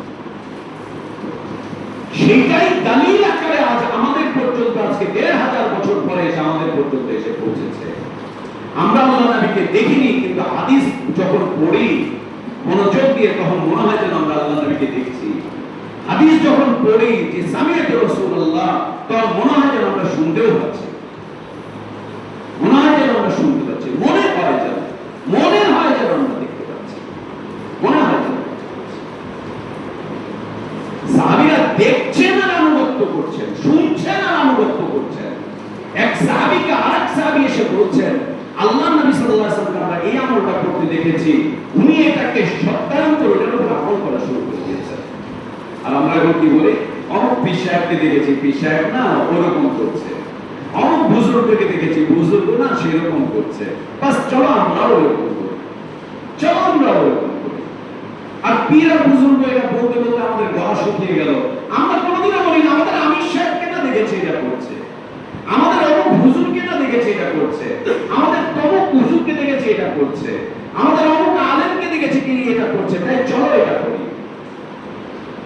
সেটাই দলিল আকারে আজ আমাদের পর্যন্ত, আজকে ১৫০০ বছর পরে এসে আমাদের পর্যন্ত এসে পৌঁছেছে। আমরা আল্লাহ নবীকে দেখিনি, কিন্তু হাদিস যখন পড়ি মনোযোগ দিয়ে, তখন মনে হয় যেন আমরা আল্লাহ নবীকে দেখছি। হাদিস যখন পড়ি যে সামিআতু রাসূলুল্লাহ, তখন মনে হয় যেন আমরা শুনতেও পাচ্ছি, মনে হয় যেন আমরা শুনতে সাহাবী এসে বলছেন, আল্লাহর নবী সাল্লাল্লাহু আলাইহি ওয়াসাল্লাম আমরা এই আমলটা করতে দেখেছি, উনি এটাকে সত্যায়ন করে এটার উপর আমল করা শুরু করে দিয়েছেন। আর আমরা এখন কি বলি, অমুক পীর সাহেবকে দেখেছি, পীর সাহেব না ওরকম করছে, অমুক বুজুর্গকে দেখেছি, বুজুর্গ না সেরকম করছে, বাস চলো আমরাও এরকম করি, চলো আমরাও এরকম করি। আর পীর আর বুজুর্গ এটা বলতে বলতে আমাদের গলা শুকিয়ে গেল। আমরা কোনোদিনও বলি না আমাদের আমির সাহেবকে না দেখেছি এটা করছে, আমাদের অমুক হুজুরকে না দেখেছি এটা করছে, আমাদের তমুক হুজুরকে দেখেছি এটা করছে, আমাদের অমুক আলেমকে দেখেছি তিনি এটা করছে, তাই চলো এটা করি।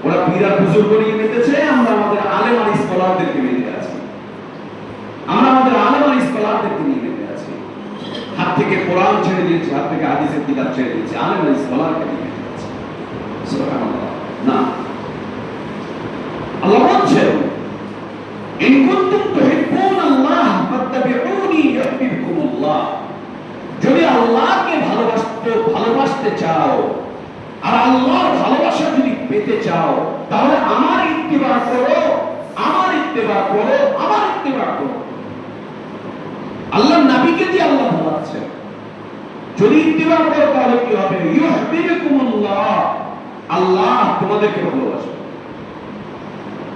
ওরা পীর আর বুজুর্গ নিয়ে মেতেছে, আমরা আমাদের আলেম আর স্কলারদেরকে মেতে আছি, আমরা আমাদের আলেম আর স্কলারদেরকে নিয়ে মেতে আছি। হাত থেকে কোরআন ছেড়ে দিয়েছে, হাত থেকে হাদিসের কিতাব ছেড়ে দিয়েছে, আলেম আর স্কলারকে নিয়ে মেতে আছি। সুবহানাল্লাহ। না, আল্লাহ বলছেন, ইন কুনতুম তুহিব্বুনাল্লাহ ফাত্তাবিউনি ইউহিব্বুকুমুল্লাহ। যদি আল্লাহকে ভালোবাসতে চাও আর আল্লাহর ভালোবাসা যদি পেতে চাও, তাহলে আমার ইত্তিবা করো, আমার ইত্তিবা করো, আমার ইত্তিবা করো। আল্লাহর নবীকে দিয়ে আল্লাহ ভালোবাসেন, যদি ইত্তিবা করো তাহলে কি হবে? ইউহিব্বুকুমুল্লাহ, আল্লাহ তোমাদেরকে ভালোবাসবে।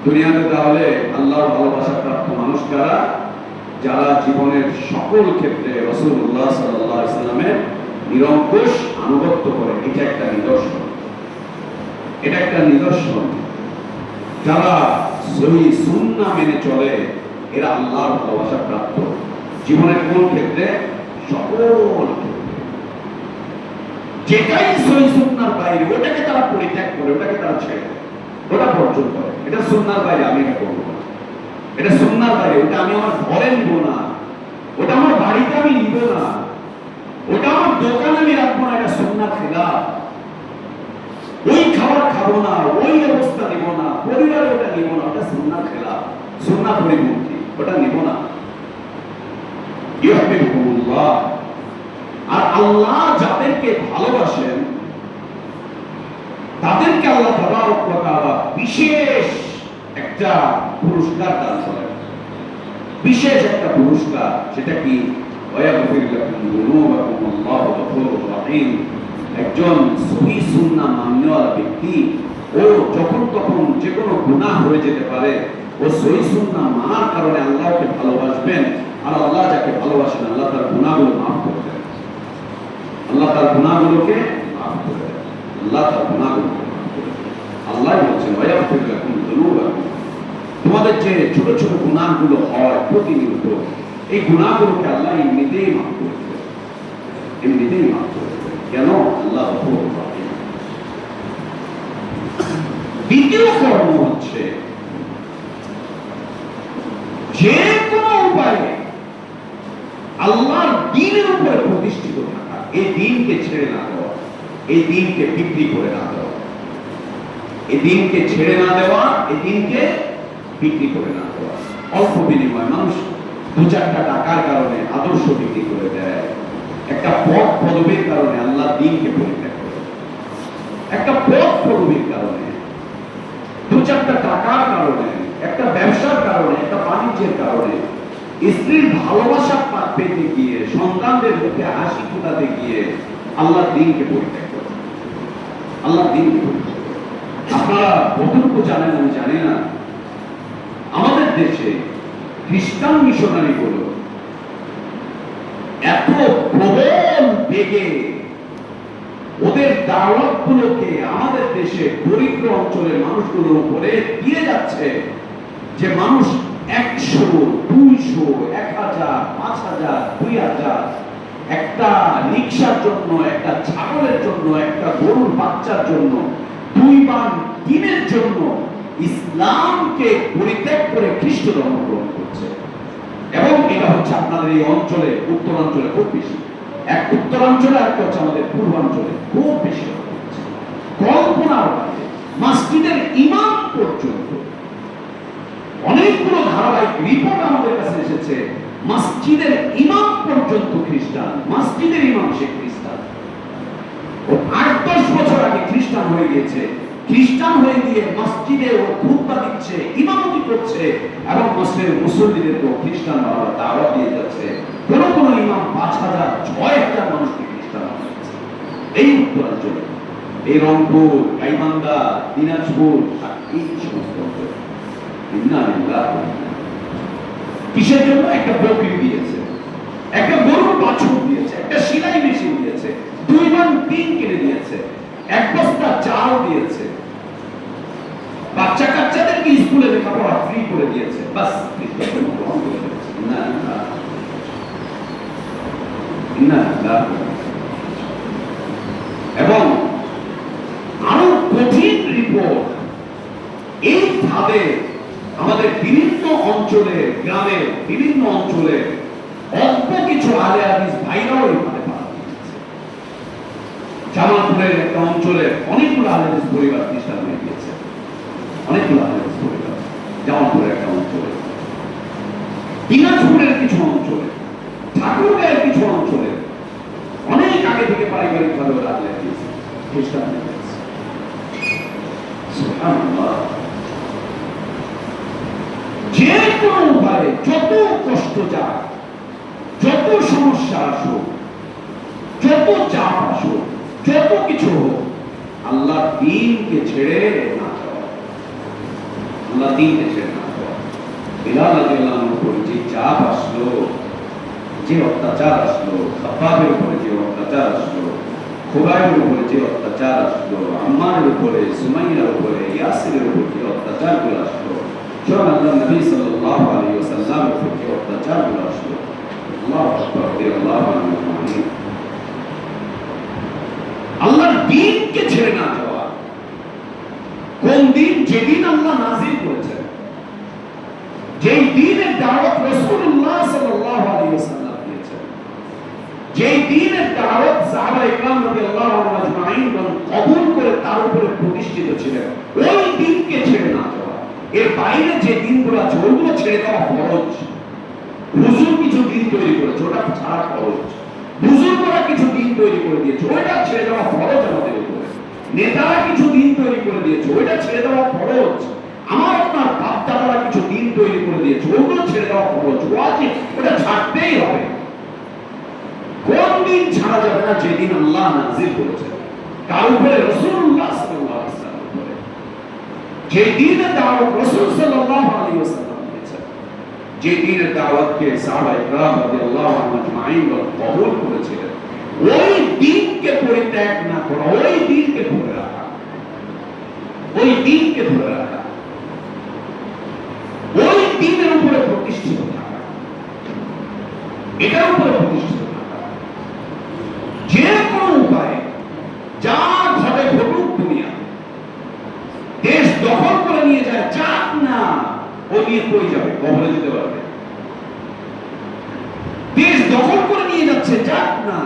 দুনিয়াতে তাহলে আল্লাহর ভালোবাসা প্রাপ্ত মানুষ কারা? যারা জীবনের সকল ক্ষেত্রে রাসূলুল্লাহ সাল্লাল্লাহু আলাইহি ওয়াসাল্লামের নিরঙ্কুশ আনুগত্য করে। এটা একটা নিদর্শন, এটা একটা নিদর্শন। যারা সহি সুন্নাহ মেনে চলে এরা আল্লাহর ভালোবাসা প্রাপ্ত। জীবনের কোন ক্ষেত্রে? সকল ক্ষেত্রে। যেটাই সহি সুন্নাহর বাইরে ওটাকে তারা পরিত্যাগ করে, ওটাকে তারা ছেড়ে দেয়, ওটা বর্জন করে। এটা সুন্নাহর বাইরে আমি এটা করবো না, এটা সুন্নাহর বাইরে, ওটা আমি আমার ঘরে নিব না, ওটা আমার বাড়িতে আমি নিব না, ওটা আমার দোকানে আমি রাখবো না, এটা সুন্নাহর খেলাফ। ওই খাবার খাবো না, ওই অবস্থা নিব না, পরিবারে ওটা নিব না, ওটা সুন্নাহর খেলাফ, সুন্নাহ পরিপন্থী, ওটা নিব না। ইউহিব্বুকুমুল্লাহ। আর আল্লাহ যাদেরকে ভালোবাসেন তাদেরকে আল্লাহ তাবারক ওয়া তাআলা বিশেষ একটা পুরস্কার দান করেন, বিশেষ একটা পুরস্কার। সেটা কি? ওয়ায়াগফির লাকুম যুনুবাকুম আল্লাহু গফুরুর রহিম। একজন সহি সুন্নাহ মান্যওয়ালা ব্যক্তি ও যখন তখন যে কোনো গুনাহ হয়ে যেতে পারে, ও সহি সুন্নাহ মানার কারণে আল্লাহকে ভালোবাসবেন, আর আল্লাহ যাকে ভালোবাসেন আল্লাহ তার গুনাহগুলো মাফ করে দেন, আল্লাহ তার গুনাহগুলোকে মাফ করে দেন, আল্লাহ তার গুনাহগুলোকে মাফ করে দেন। আল্লাহ বলছেন ওয়ায়াগফির লাকুম যুনুবাকুম। তোমাদের যে ছোট ছোট গুনাহগুলো হয় প্রতিনিয়ত, এই গুনাহগুলোকে আল্লাহ এমনিতেই মাফ করে দেন, এমনিতেই মাফ করে দেন। কেন? আল্লাহ গফুর রহিম। দ্বিতীয় কর্ম হচ্ছে যে কোনো উপায়ে আল্লাহর দ্বীনের উপরে প্রতিষ্ঠিত থাকা, এই দ্বীনকে ছেড়ে না দেওয়া, এই দ্বীনকে বিক্রি করে না দেওয়া, এই দ্বীনকে ছেড়ে না দেওয়া, এই দ্বীনকে বিক্রি করে না দেওয়া। অল্প বিনিময় মানুষ দু চারটা টাকার কারণে আদর্শ বিক্রি করে দেয়, একটা পদ পদবীর কারণে আল্লাহ দ্বীনকে পরিত্যাগ করে, একটা পদ পদবীর কারণে, দু চারটা টাকার কারণে, একটা ব্যবসার কারণে, একটা বাণিজ্যের কারণে, স্ত্রীর ভালোবাসা পেতে গিয়ে, সন্তানদের মুখে হাসি ফোটাতে গিয়ে আল্লাহ দ্বীনকে পরিত্যাগ করে, আল্লাহ দ্বীনকে পরিত্যাগ করে। আপনারা কতটুকু জানেন আমি জানি না, আমাদের দেশে খ্রিস্টান মিশনারি গুলো এত প্রবল বেগে ওদের দাওয়াত গুলোকে আমাদের দেশে দরিদ্র অঞ্চলের মানুষগুলোর উপরে দিয়ে যাচ্ছে, যে মানুষ 100, 200, 1000, 5000, 2000 একটা রিকশার জন্য, একটা ছাগলের জন্য, একটা গরুর বাচ্চার জন্য, 2 বার দিনের জন্য ইসলামকে পরিত্যাগ করে খ্রিস্ট ধর্ম গ্রহণ করছে। এবং এটা হচ্ছে আপনাদের এই অঞ্চলে, উত্তরাঞ্চলে খুব বেশি। এক উত্তরাঞ্চলে, একটা হচ্ছে আমাদের পূর্বাঞ্চলে খুব বেশি হচ্ছে। কল্পনার বাইরে মসজিদের ইমাম পর্যন্ত, অনেকগুলো ধারাবাহিক রিপোর্ট আমাদের কাছে এসেছে, মসজিদের ইমাম পর্যন্ত খ্রিস্টান, মসজিদের ইমাম সে খ্রিস্টান। 8-10 বছর আগে খ্রিস্টান হয়ে গিয়েছে, খ্রিস্টান হয়ে গিয়ে মসজিদে ও খুতবা দিচ্ছে, ইমামতি করছে, এবং মুসলিমদেরকে খ্রিস্টান বাবা দাওয়াত দিয়ে যাচ্ছে, এই রংপুর, গাইবান্ধা, দিনাজপুর আর এই সমস্ত অঞ্চলে কিসের জন্য? একটা বকরি দিয়েছে, একটা গরুর বাছুর দিয়েছে, একটা সেলাই মেশিন দিয়েছে, 2 মান টিন কিনে দিয়েছে, 1 বস্তা চাল দিয়েছে, বাচ্চা কাচ্চাদেরকে স্কুলে লেখাপড়া ফ্রি করে দিয়েছে। বাস এবং আরো কঠিন রিপোর্ট এইভাবে আমাদের বিভিন্ন অঞ্চলে, গ্রামে বিভিন্ন অঞ্চলে অল্প কিছু আলে হাদিস ভাইরাও এইভাবে পাওয়া গিয়েছে। জামালপুরের একটা অঞ্চলে অনেকগুলো আলে হাদিস পরিবার প্রতিষ্ঠা হয়ে গিয়েছে, অনেকগুলো আলে হাদিস পরিবার জামালপুরের একটা অঞ্চলে, দিনাজপুরের কিছু অঞ্চলে, ঠাকুরগাঁয়ের কিছু অঞ্চলে অনেক আগে থেকে পারিবারিক ভাবে আলে হাদিস প্রতিষ্ঠা হয়ে গেছে। সুবহানাল্লাহ। যে কোনো উপায়ে যত কষ্ট যাক, যত সমস্যা আসুক, যত চাপ আসুক, যত কিছু হোক, আল্লাহ দ্বীনকে ছেড়ে না যাওয়া, আল্লাহ দ্বীনকে ছেড়ে না যাওয়া। বিলাল রাদিয়াল্লাহু আনহুর উপর যে চাপ আসলো, যে অত্যাচার আসলো, খাব্বাবের উপরে যে অত্যাচার আসলো, খুবাইবের উপরে যে অত্যাচার আসলো, আম্মারের উপরে, সুমাইয়ার উপরে, ইয়াসিরের উপর যে অত্যাচারগুলো আসলো, যখন আল্লাহ নবী সাল্লাল্লাহু আলাইহি ওয়াসাল্লামের উপর যে অত্যাচারগুলো আসলো, আল্লাহু আকবার, আল্লাহু আকবার, আল্লাহর দ্বীনকে ছেড়ে না যাওয়া। কোন দিন? যেদিন আল্লাহ নাযিল করেছেন, যেই দ্বীনের দাওয়াত রাসূলুল্লাহ সাল্লাল্লাহু আলাইহি ওয়াসাল্লাম দিয়েছেন, যেই দ্বীনের দাওয়াত সাহাবায়ে কেরাম রাদিয়াল্লাহু আনহুম আজমাইন কবুল করে তার উপরে প্রতিষ্ঠিত ছিলেন, ওই দ্বীনকে ছেড়ে না যাওয়া। এর বাইরে যে দিনগুলো আছে ওইগুলো ছেড়ে দেওয়া ফরজ। হুজুর কিছু দিন তৈরি করেছে, ওটা ছাড়া ফরজ। বুজুর্গরা কিছু দিন তৈরি করে দিয়েছে, ওইটা ছেড়ে দেওয়া ফরজ আমাদের উপরে। নেতারা কিছু দিন তৈরি করে দিয়েছে, ওইটা ছেড়ে দেওয়া ফরজ। আমার আপনার বাপ দাদারা কিছু দিন তৈরি করে দিয়েছে, ওগুলো ছেড়ে দেওয়া ফরজ, ওয়াজিব, ওটা ছাড়তেই হবে। কোন দিন ছাড়া যাবে না? যেদিন আল্লাহ নাযিল করেছেন তার উপরে, রাসূলুল্লাহ সাল্লাল্লাহু আলাইহি ওয়াসাল্লামের উপরে, যে দ্বীনের দাওয়াত রাসূল সাল্লাল্লাহু আলাইহি ওয়াসাল্লাম দিয়েছেন, যে দ্বীনের দাওয়াতকে সাহাবায়ে কেরাম রাদিয়াল্লাহু আনহুম আজমাইন কবুল করেছিলেন, ওই দ্বীনকে পরিত্যাগ না করা, ওই দ্বীনকে ধরে রাখা, ওই দ্বীনকে ধরে রাখা, ওই দ্বীনের উপরে প্রতিষ্ঠিত থাকা, এটার উপরে প্রতিষ্ঠিত থাকা। যে কোনো উপায়ে যা ঘটে ঘটুক, দুনিয়া দেশ দখল করে নিয়ে যায়, যাক না, ও নিয়ে কই যাবে? কবরে যেতে পারবে। দেশ দখল করে নিয়ে যাচ্ছে, যাক না,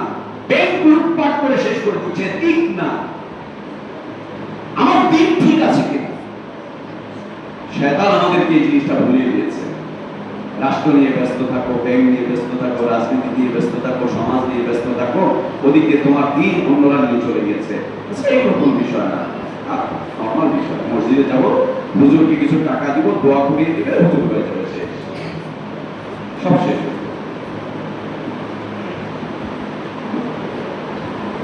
ব্যাংক লুটপাট করে শেষ করে দিচ্ছে, ঠিক না, আমার দিন ঠিক আছে কিনা? শয়তান আমাদেরকে এই জিনিসটা ভুলিয়ে দিয়েছে। রাষ্ট্র নিয়ে ব্যস্ত থাকো, ব্যাংক নিয়ে ব্যস্ত থাকো, রাজনীতি নিয়ে ব্যস্ত থাকো, সমাজ নিয়ে ব্যস্ত থাকো, ওদিকে তোমার দিন অন্যরা নিয়ে চলে গেছে। এইরকম বিষয় না, নর্মাল বিষয়। মসজিদে যাবো, হুজুরকে কিছু টাকা দিব, দোয়া করিয়ে দিবে, হুজুর হয়ে যাবে, শেষ, সব শেষ।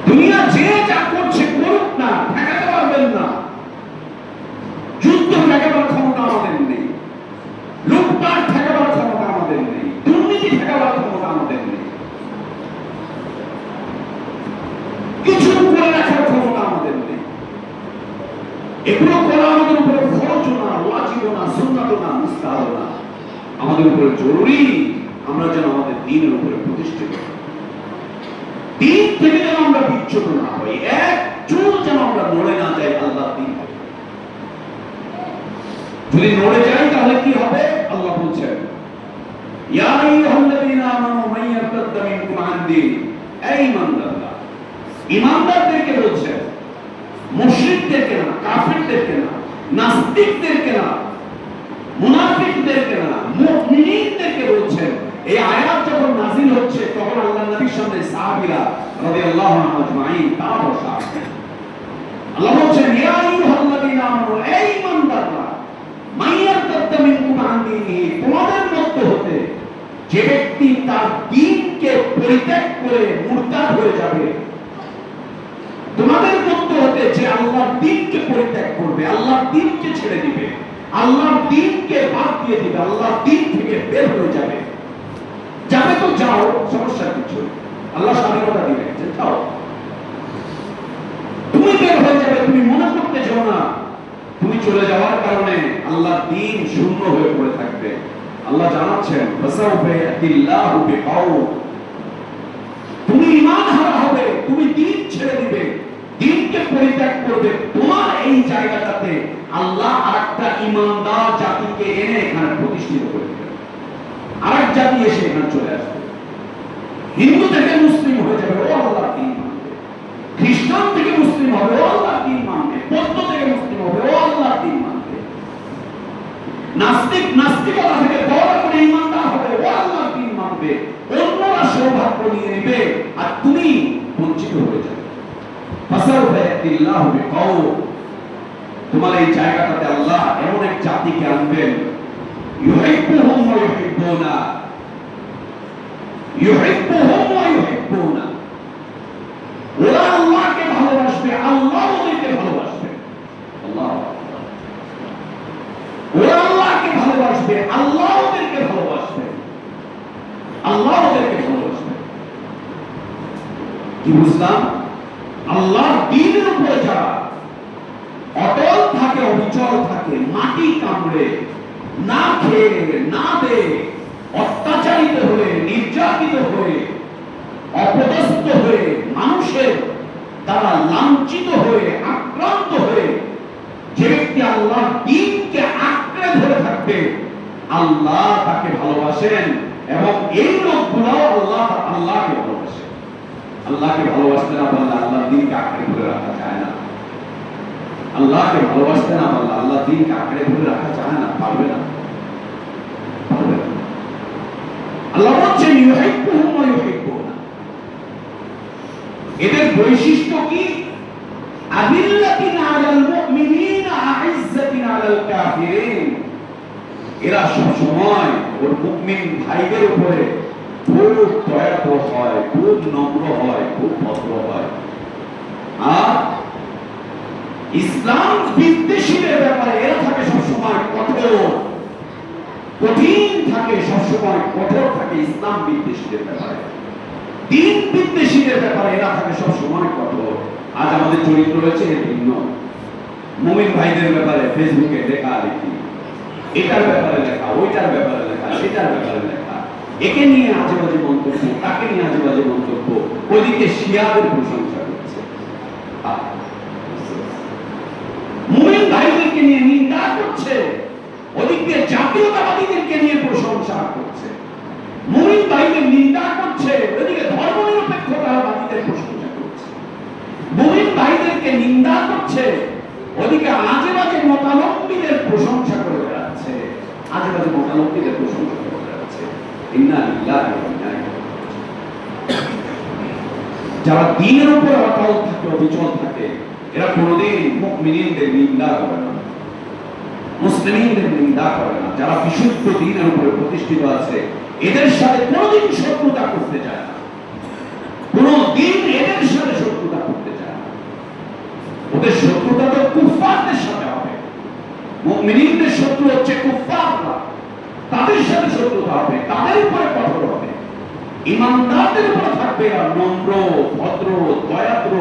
দুনিয়া যে যা করছে করুক না, ঠেকাতে পারবেন না। যুদ্ধ ঠেকাবার ক্ষমতা আমাদের নেই, লুটপাট ঠেকাবার ক্ষমতা আমাদের নেই, দুর্নীতি ঠেকাবার ক্ষমতা আমাদের নেই, কিছু করে রাখার ক্ষমতা আমাদের নেই। এগুলো করা আমাদের উপরে ফরজ না, ওয়াজিব না, সুন্নাত না, মুস্তাহাব না, আমাদের উপরে জরুরি। আমরা যেন আমাদের দ্বীনের উপরে প্রতিষ্ঠিত, দ্বীন থেকে যেন আমরা বিচ্যুত না হই, এক চুল যেন আমরা নড়ে না যাই। আল্লাহ দ্বীন যদি নড়ে যাই তাহলে কি হবে? আল্লাহ বলছেন, ইয়া আইয়ুহাল্লাযীনা আমানু মান ইয়ারতাদ্দা মিনকুম আন দীনি, এই ঈমানদাররা, ঈমানদারদেরকে বলছেন, মুশরিকদেরকে না, কাফিরদেরকে না, নাস্তিকদেরকে না, মুনাফিকদেরকে না, মুমিনদেরকে বলছেন। এই আয়াত যখন নাযিল হচ্ছে তখন আল্লাহর নবীর সামনে সাহাবীরা রাদিয়াল্লাহু আনহুম আজমাইন তারা বসা আছেন। আল্লাহ বলছেন, ইয়া আইয়ুহাল্লাযীনা আমানু, এই ঈমানদাররা, মান ইয়ারতাদ্দা মিনকুম আন দীনিহি, তোমাদের মধ্যে হতে যে ব্যক্তি তার দ্বীনকে পরিত্যাগ করে মুরতাদ হয়ে যাবে, তোমাদের মধ্যে হতে যে আল্লাহর দ্বীনকে পরিত্যাগ করবে, আল্লাহর দ্বীনকে ছেড়ে দিবে, আল্লাহর দ্বীনকে বাদ দিয়ে দিবে, আল্লাহর দ্বীন থেকে বের হয়ে যাবে। যাবে তো যাও, সমস্যা কিছু, আল্লাহ স্বাধীনতা দিয়ে রেখেছে, যাও। তুমি বের হয়ে যাবে, তুমি মনে করতে চাও না তুমি চলে যাওয়ার কারণে আল্লাহর দ্বীন শূন্য হয়ে পড়ে থাকবে। আল্লাহ জানাচ্ছেন ফাসাউফা ইয়াতিল্লাহু বিকাউম, তুমি ঈমান হারা হবে, তুমি দ্বীন ছেড়ে দিবে, দ্বীনকে পরিত্যাগ করবে, তোমার এই জায়গাটাতে আল্লাহ আরেকটা ঈমানদার জাতিকে এনে এখানে প্রতিষ্ঠিত করে দিবেন। আরেক জাতি এসে এখানে চলে আসবে, হিন্দু থেকে মুসলিম হয়ে যাবে, ও আল্লাহর দ্বীন মানবে, খ্রিস্টান থেকে মুসলিম হবে, ও আল্লাহর দ্বীন মানবে, বৌদ্ধ থেকে মুসলিম হবে, ও আল্লাহর দ্বীন মানবে, নাস্তিকতা থেকে বড় করে ঈমানদার হবে, ও আল্লাহর দ্বীন মানবে, অন্যরা সৌভাগ্য নিয়ে নেবে আর তুমি বঞ্চিত হয়ে যাবে। ফাসাউফা ইয়াতিল্লাহু বিকাউম, তোমার এই জায়গাটাতে আল্লাহ এমন এক জাতিকে আনবেন, ইউহিব্বুহুম ওয়া ইউহিব্বুনা, ইউহিব্বুহুম ওয়া ইউহিব্বুনা, ওরা আল্লাহকে ভালোবাসবে, আল্লাহ ওদেরকে ভালোবাসবে। আল্লাহু আকবার। ওরা আল্লাহকে ভালোবাসবে, আল্লাহ ওদেরকে ভালোবাসবে, আল্লাহ ওদেরকে ভালোবাসবে। কি বুঝলাম? আল্লাহর দ্বীনের উপরে যারা অটল থাকে, অবিচল থাকে, মাটি কামড়ে, না খেয়ে না দে, অত্যাচারিত হয়ে, নির্যাতিত হয়ে, অপদস্থ হয়ে, মানুষের দ্বারা লাঞ্ছিত হয়ে, আক্রান্ত হয়ে যে ব্যক্তি আল্লাহর দ্বীনকে আঁকড়ে ধরে থাকবে, আল্লাহ তাকে ভালোবাসেন এবং এই লোকগুলো আল্লাহকে ভালোবাসে। আল্লাহকে ভালোবাসতে না পারলে আল্লাহর দ্বীনকে আঁকড়ে ধরে রাখা যায় না। আল্লাহকে ভালোবাসতে না পারলে আল্লাহর দ্বীনকে আঁকড়ে ধরে রাখা যায় না, পারবে না, পারবে না। আল্লাহ বলছেন ইউহিব্বুহুম ওয়া ইউহিব্বুনা, এদের বৈশিষ্ট্য কি? আযিল্লাতিন আলাল মুমিনিনা আ'iজ্জাতিন আলাল কাফিরিন, এরা সব সময় ওর মুমিন ভাইদের উপরে খুব দয়ালু হয়, খুব নম্র হয়, খুব ভদ্র হয়। আর ইসলাম বিদ্বেষীদের ব্যাপারে এরা থাকে সবসময় কঠোর, কঠিন থাকে, সবসময় কঠোর থাকে ইসলাম বিদ্বেষীদের ব্যাপারে। দ্বীন বিদ্বেষীদের ব্যাপারে এরা থাকে সবসময় কঠোর। আজ আমাদের চরিত্র রয়েছে ভিন্ন। মুমিন ভাইদের ব্যাপারে ফেসবুকে লেখা লিখি, এটার ব্যাপারে লেখা, ওইটার ব্যাপারে লেখা, সেটার ব্যাপারে লেখা, একে নিয়ে আজে বাজে মন্তব্য, তাকে নিয়ে আজে বাজে মন্তব্য, ওইদিকে শিয়াদের প্রশংসা করছে, মুমিন ভাইদেরকে নিয়ে নিন্দা করছে, ওদিকে জাতীয়তাবাদীদেরকে নিয়ে প্রশংসা করছে। মুমিন ভাইদের নিন্দা করছে, ওদিকে ধর্মনিরপেক্ষতাবাদীদের প্রশংসা করছে। মুমিন ভাইদেরকে নিন্দা করছে, ওদিকে আজে বাজে মতালম্বীদের প্রশংসা করে বেড়াচ্ছে, আজে বাজে মতালম্বীদের প্রশংসা করে বেড়াচ্ছে। ইন্না লিল্লাহি ওয়া ইন্না ইলাইহি রাজিউন। যারা দ্বীনের উপর অটল থাকে, অবিচল থাকে, এরা কোনোদিন মুমিনদের নিন্দা করে না, মুসলিমদের নিন্দা করে না। যারা বিশুদ্ধ দ্বীনের উপরে প্রতিষ্ঠিত আছে, এদের সাথে কোনোদিন শত্রুতা করতে চায় না, কোনোদিন এদের সাথে শত্রুতা করতে চায় না। ওদের শত্রুতা তো কুফফারদের সাথে হবে। মুমিনদের শত্রু হচ্ছে কুফফাররা, তাদের সাথে শত্রুতা হবে, তাদের উপরে কঠোর হবে। ঈমানদারদের উপর থাকবে আর নম্র, ভদ্র, দয়াদ্র,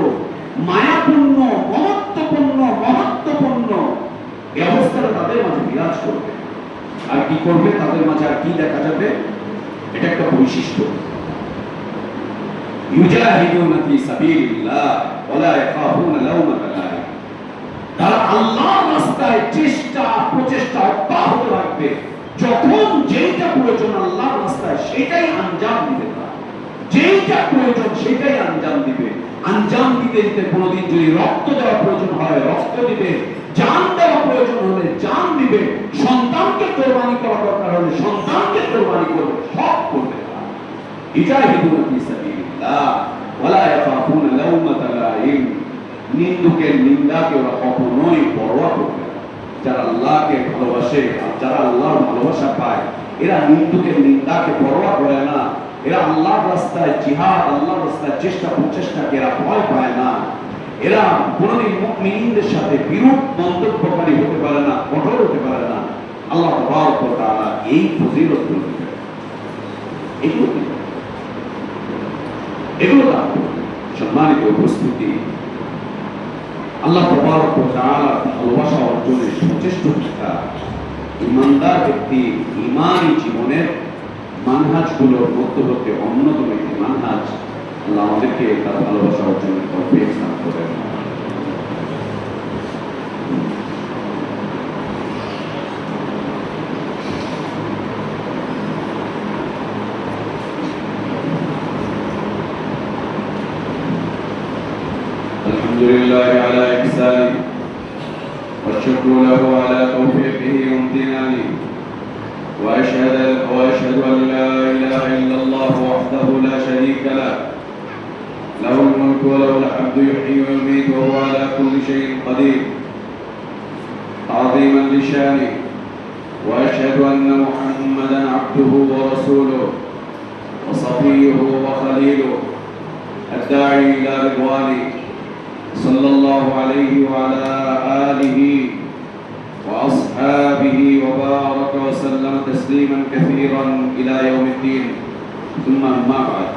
মায়াপূর্ণ, মহত্বপূর্ণ এই অবস্থাটা তাদের মাঝে বিরাজ করবে। আর কি করবে তাদের মাঝে, আর কি দেখা যাবে? এটা একটা বৈশিষ্ট্য। ইউজাহিদুনা ফি সাবিলিল্লাহ ওয়া লা ইয়াখাফুনা লাওমাতা লাইম, তারা আল্লাহর রাস্তায় প্রচেষ্টা অব্যাহত রাখবে। যখন যেটা প্রয়োজন আল্লাহর রাস্তায় সেটাই আঞ্জাম দিবে, তারা যেটা প্রয়োজন সেটাই আঞ্জাম দিবে। আঞ্জাম দিতে দিতে কোনোদিন যদি রক্ত দেওয়া প্রয়োজন হয় রক্ত দিবে, জান দেওয়া প্রয়োজন হলে জান দিবে, সন্তানকে কোরবানি করা দরকার হলে সন্তানকে কোরবানি করবে, সব করবে। ইজাহিদুনা ফি সাবিলিল্লাহ ওয়া লা ইয়াখাফুনা লাওমাতা লাইম, নিন্দুকের নিন্দাকে ওরা কখনোই পরোয়া করবে না। যারা আল্লাহকে ভালোবাসে আর যারা আল্লাহর ভালোবাসা পায়, এরা নিন্দুকের নিন্দাকে পরোয়া করে না। এরা আল্লাহর রাস্তায় জিহাদ, আল্লাহর রাস্তায় প্রচেষ্টাকে এরা ভয় পায় না। এরা কোনদিন মুমিনদের সাথে বিরূপ মন্তব্যকারী হতে পারে না, কঠোর হতে পারে না। আল্লাহ তাবারক ওয়া তাআলা এই ফজিলত দিবেন। এগুলো সম্মানিত উপস্থিতি, আল্লাহ তাবারক ওয়া তাআলার ভালোবাসা অর্জনের সচেষ্ট থাকা ইমানদার ব্যক্তি ইমানি জীবনের মানহাজগুলোর মধ্যে হতে অন্যতম একটি মানহাজ। আল্লাহ আমাদেরকে তার ভালোবাসা অর্জনের তৌফিক দান করেন। الحمد لله على إحسانه والشكر له على توفيقه وامتنانه وأشهد أن لا إله إلا الله وحده لا شريك له له الملك وله الحمد يحيي ويميت وهو على كل شيء قدير عظيما لشانه وأشهد أن محمدا عبده ورسوله وصفيه وخليله الداعي إلى رضوانه صلى الله عليه وعلى آله وأصحابه وبارك وسلم تسليما كثيرا إلى يوم الدين ثم أما بعد